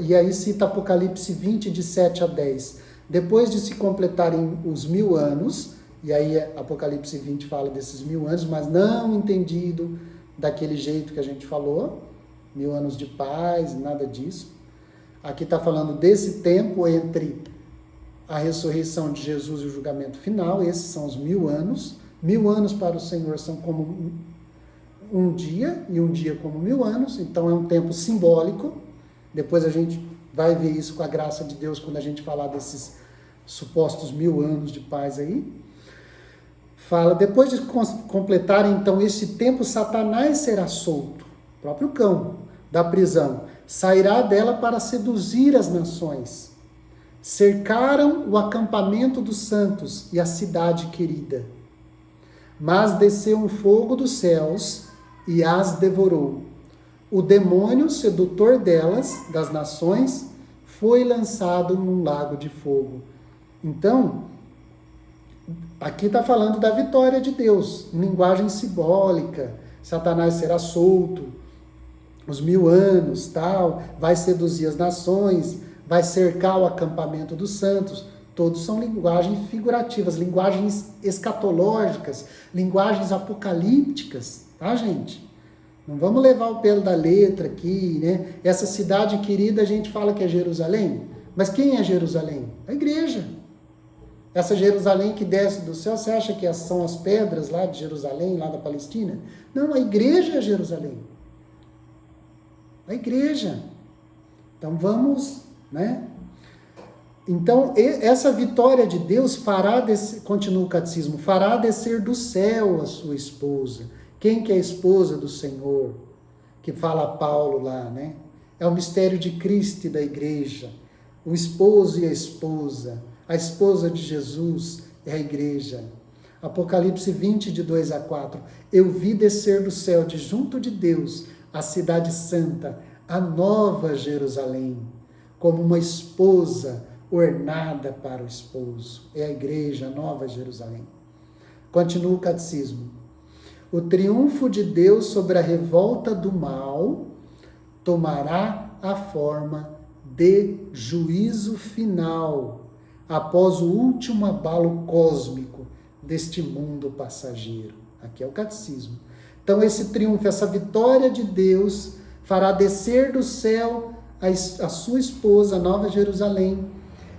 Speaker 1: E aí cita Apocalipse 20, de 7 a 10. Depois de se completarem os 1000 anos, e aí Apocalipse 20 fala desses 1000 anos, mas não entendido daquele jeito que a gente falou, 1000 anos de paz, nada disso. Aqui está falando desse tempo entre a ressurreição de Jesus e o julgamento final, esses são os 1000 anos. 1000 anos para o Senhor são como um dia, e um dia como 1000 anos, então é um tempo simbólico. Depois a gente vai ver isso com a graça de Deus quando a gente falar desses supostos 1000 anos de paz aí. Fala, depois de completarem então esse tempo, Satanás será solto, o próprio cão da prisão, sairá dela para seduzir as nações. Cercaram o acampamento dos santos e a cidade querida. Mas desceu um fogo dos céus e as devorou. O demônio, sedutor delas, das nações, foi lançado num lago de fogo. Então, aqui está falando da vitória de Deus, em linguagem simbólica. Satanás será solto, os 1000 anos, tal, vai seduzir as nações, vai cercar o acampamento dos santos. Todos são linguagens figurativas, linguagens escatológicas, linguagens apocalípticas, tá, gente? Não vamos levar o pelo da letra aqui, né? Essa cidade querida a gente fala que é Jerusalém, mas quem é Jerusalém? A igreja. Essa Jerusalém que desce do céu, você acha que são as pedras lá de Jerusalém, lá da Palestina? Não, a igreja é Jerusalém. A igreja. Então vamos, né? Então, essa vitória de Deus fará descer, continua o catecismo, fará descer do céu a sua esposa. Quem que é a esposa do Senhor? Que fala Paulo lá, né? É o mistério de Cristo e da igreja. O esposo e a esposa de Jesus é a igreja. Apocalipse 20, de 2 a 4. Eu vi descer do céu, de junto de Deus, a cidade santa, a nova Jerusalém, como uma esposa ornada para o esposo. É a igreja, a nova Jerusalém. Continua o catecismo. O triunfo de Deus sobre a revolta do mal tomará a forma de juízo final, após o último abalo cósmico deste mundo passageiro. Aqui é o catecismo. Então esse triunfo, essa vitória de Deus fará descer do céu a sua esposa, a nova Jerusalém,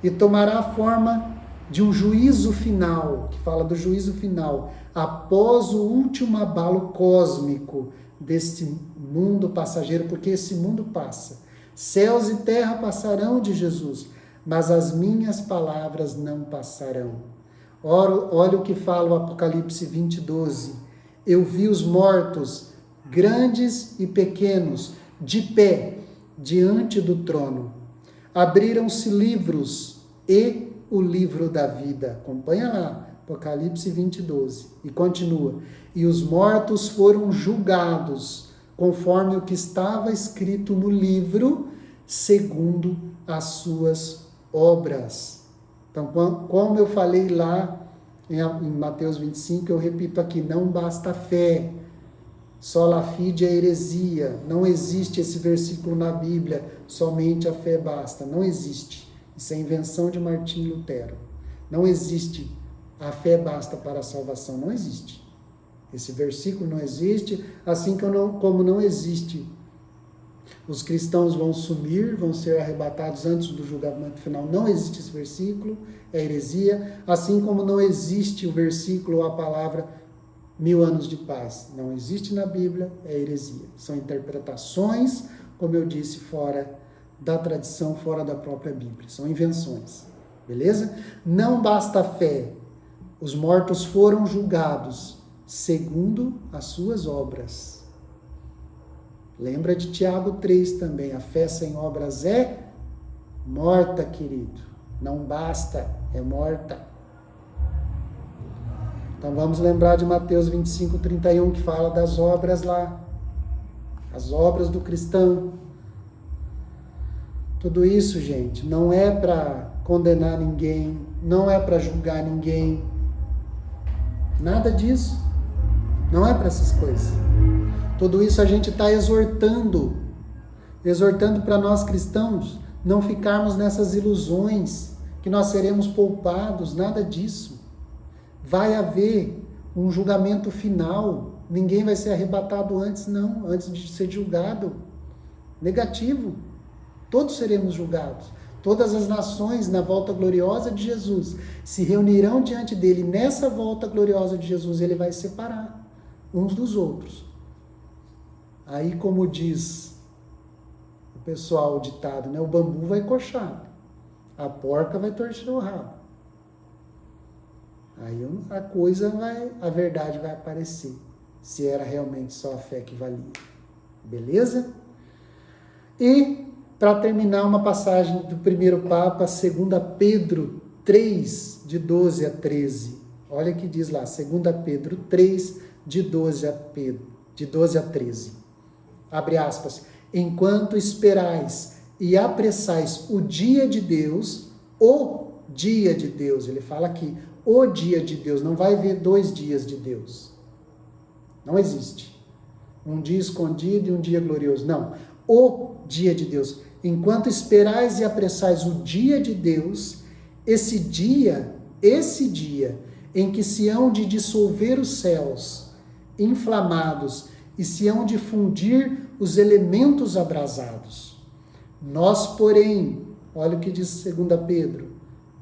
Speaker 1: e tomará a forma de um juízo final, que fala do juízo final, após o último abalo cósmico deste mundo passageiro, porque esse mundo passa. Céus e terra passarão de Jesus, mas as minhas palavras não passarão. Olha o que fala o Apocalipse 20, 12. Eu vi os mortos, grandes e pequenos, de pé, diante do trono. Abriram-se livros, e o livro da vida. Acompanha lá, Apocalipse 20, 12. E continua. E os mortos foram julgados, conforme o que estava escrito no livro, segundo as suas obras. Então, como eu falei lá em Mateus 25, eu repito aqui, não basta a fé, sola fide é heresia. Não existe esse versículo na Bíblia, somente a fé basta. Não existe. Isso é invenção de Martinho Lutero. Não existe a fé basta para a salvação. Não existe. Esse versículo não existe, assim como não existe. Os cristãos vão sumir, vão ser arrebatados antes do julgamento final. Não existe esse versículo, é heresia. Assim como não existe o versículo ou a palavra 1000 anos de paz. Não existe na Bíblia, é heresia. São interpretações, como eu disse, fora da tradição, fora da própria Bíblia. São invenções. Beleza? Não basta a fé. Os mortos foram julgados segundo as suas obras. Lembra de Tiago 3 também. A fé sem obras é morta, querido. Não basta, é morta. Então vamos lembrar de Mateus 25, 31, que fala das obras lá. As obras do cristão. Tudo isso, gente, não é para condenar ninguém, não é para julgar ninguém. Nada disso. Não é para essas coisas. Tudo isso a gente está exortando para nós cristãos não ficarmos nessas ilusões, que nós seremos poupados, nada disso. Vai haver um julgamento final, ninguém vai ser arrebatado antes, não, antes de ser julgado. Negativo. Todos seremos julgados. Todas as nações na volta gloriosa de Jesus se reunirão diante dele. Nessa volta gloriosa de Jesus, ele vai separar uns dos outros. Aí, como diz o pessoal, o ditado, né? O bambu vai coxar, a porca vai torcer o rabo. Aí a verdade vai aparecer, se era realmente só a fé que valia. Beleza? E, para terminar, uma passagem do primeiro Papa, 2 Pedro 3, de 12 a 13. Olha o que diz lá, 2 Pedro 3, de 12 a 13. Abre aspas. Enquanto esperais e apressais o dia de Deus, ele fala aqui, o dia de Deus, não vai haver 2 dias de Deus. Não existe. Um dia escondido e um dia glorioso. Não. O dia de Deus. Enquanto esperais e apressais o dia de Deus, esse dia em que se hão de dissolver os céus inflamados e se hão de fundir os elementos abrasados. Nós, porém, olha o que diz 2 Pedro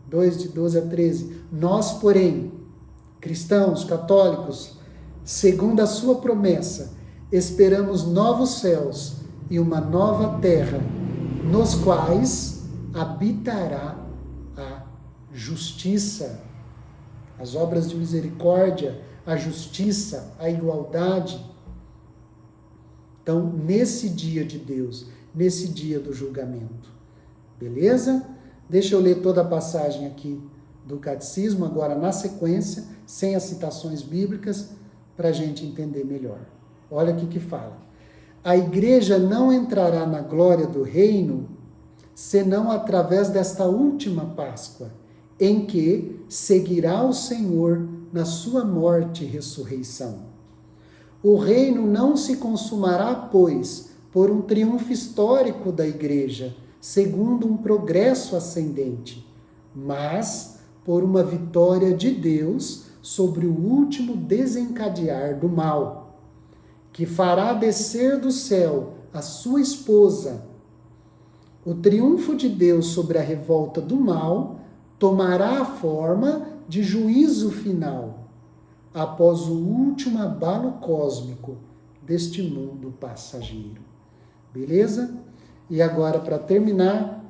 Speaker 1: 2, de 12 a 13. Nós, porém, cristãos, católicos, segundo a sua promessa, esperamos novos céus e uma nova terra, nos quais habitará a justiça, as obras de misericórdia, a justiça, a igualdade. Então, nesse dia de Deus, nesse dia do julgamento. Beleza? Deixa eu ler toda a passagem aqui do Catecismo, agora na sequência, sem as citações bíblicas, para a gente entender melhor. Olha aqui que fala. A igreja não entrará na glória do reino, senão através desta última Páscoa, em que seguirá o Senhor na sua morte e ressurreição. O reino não se consumará, pois, por um triunfo histórico da igreja, segundo um progresso ascendente, mas por uma vitória de Deus sobre o último desencadear do mal, que fará descer do céu a sua esposa. O triunfo de Deus sobre a revolta do mal tomará a forma de juízo final, após o último abalo cósmico deste mundo passageiro. Beleza? E agora, para terminar,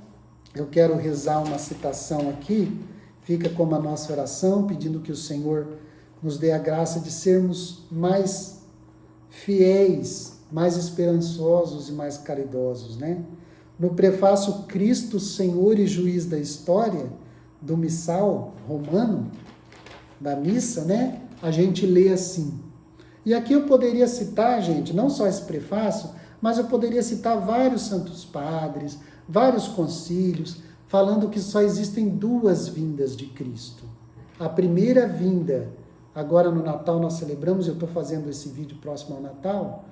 Speaker 1: eu quero rezar uma citação aqui, fica como a nossa oração, pedindo que o Senhor nos dê a graça de sermos mais fiéis, mais esperançosos e mais caridosos, né? No prefácio Cristo, Senhor e Juiz da História, do missal romano, da missa, né? A gente lê assim. E aqui eu poderia citar, gente, não só esse prefácio, mas eu poderia citar vários santos padres, vários concílios, falando que só existem duas vindas de Cristo. A primeira vinda, agora no Natal nós celebramos, eu estou fazendo esse vídeo próximo ao Natal,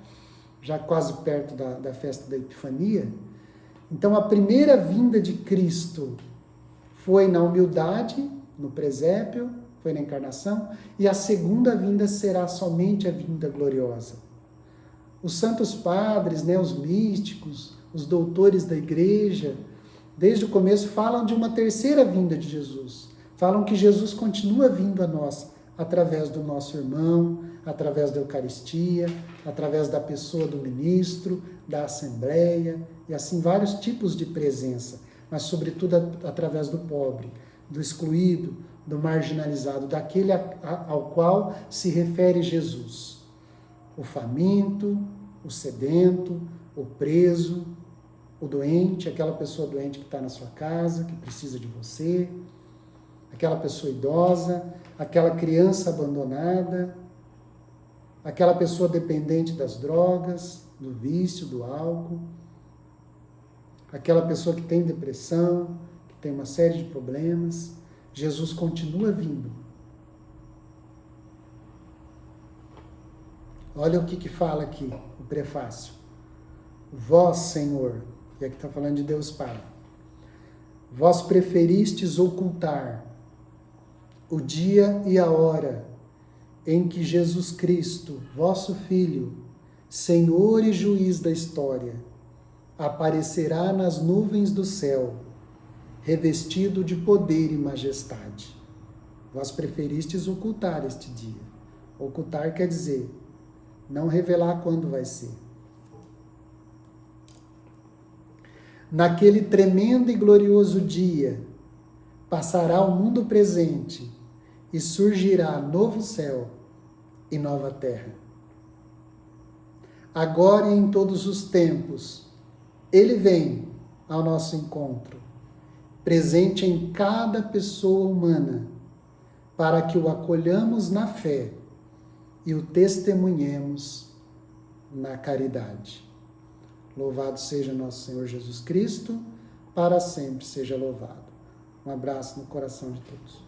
Speaker 1: já quase perto da festa da Epifania. Então a primeira vinda de Cristo foi na humildade, no presépio, foi na encarnação, e a segunda vinda será somente a vinda gloriosa. Os santos padres, né, os místicos, os doutores da igreja, desde o começo falam de uma terceira vinda de Jesus. Falam que Jesus continua vindo a nós através do nosso irmão, através da Eucaristia, através da pessoa do ministro, da assembleia, e assim vários tipos de presença, mas sobretudo através do pobre, do excluído, do marginalizado, daquele ao qual se refere Jesus. O faminto, o sedento, o preso, o doente, aquela pessoa doente que está na sua casa, que precisa de você, aquela pessoa idosa, aquela criança abandonada, aquela pessoa dependente das drogas, do vício, do álcool, aquela pessoa que tem depressão, que tem uma série de problemas. Jesus continua vindo. Olha o que fala aqui, o prefácio. Vós, Senhor, e aqui está falando de Deus Pai, vós preferistes ocultar o dia e a hora em que Jesus Cristo, vosso Filho, Senhor e Juiz da história, aparecerá nas nuvens do céu, revestido de poder e majestade. Vós preferistes ocultar este dia. Ocultar quer dizer não revelar quando vai ser. Naquele tremendo e glorioso dia, passará o mundo presente e surgirá novo céu e nova terra. Agora e em todos os tempos, Ele vem ao nosso encontro, presente em cada pessoa humana, para que o acolhamos na fé e o testemunhemos na caridade. Louvado seja nosso Senhor Jesus Cristo, para sempre seja louvado. Um abraço no coração de todos.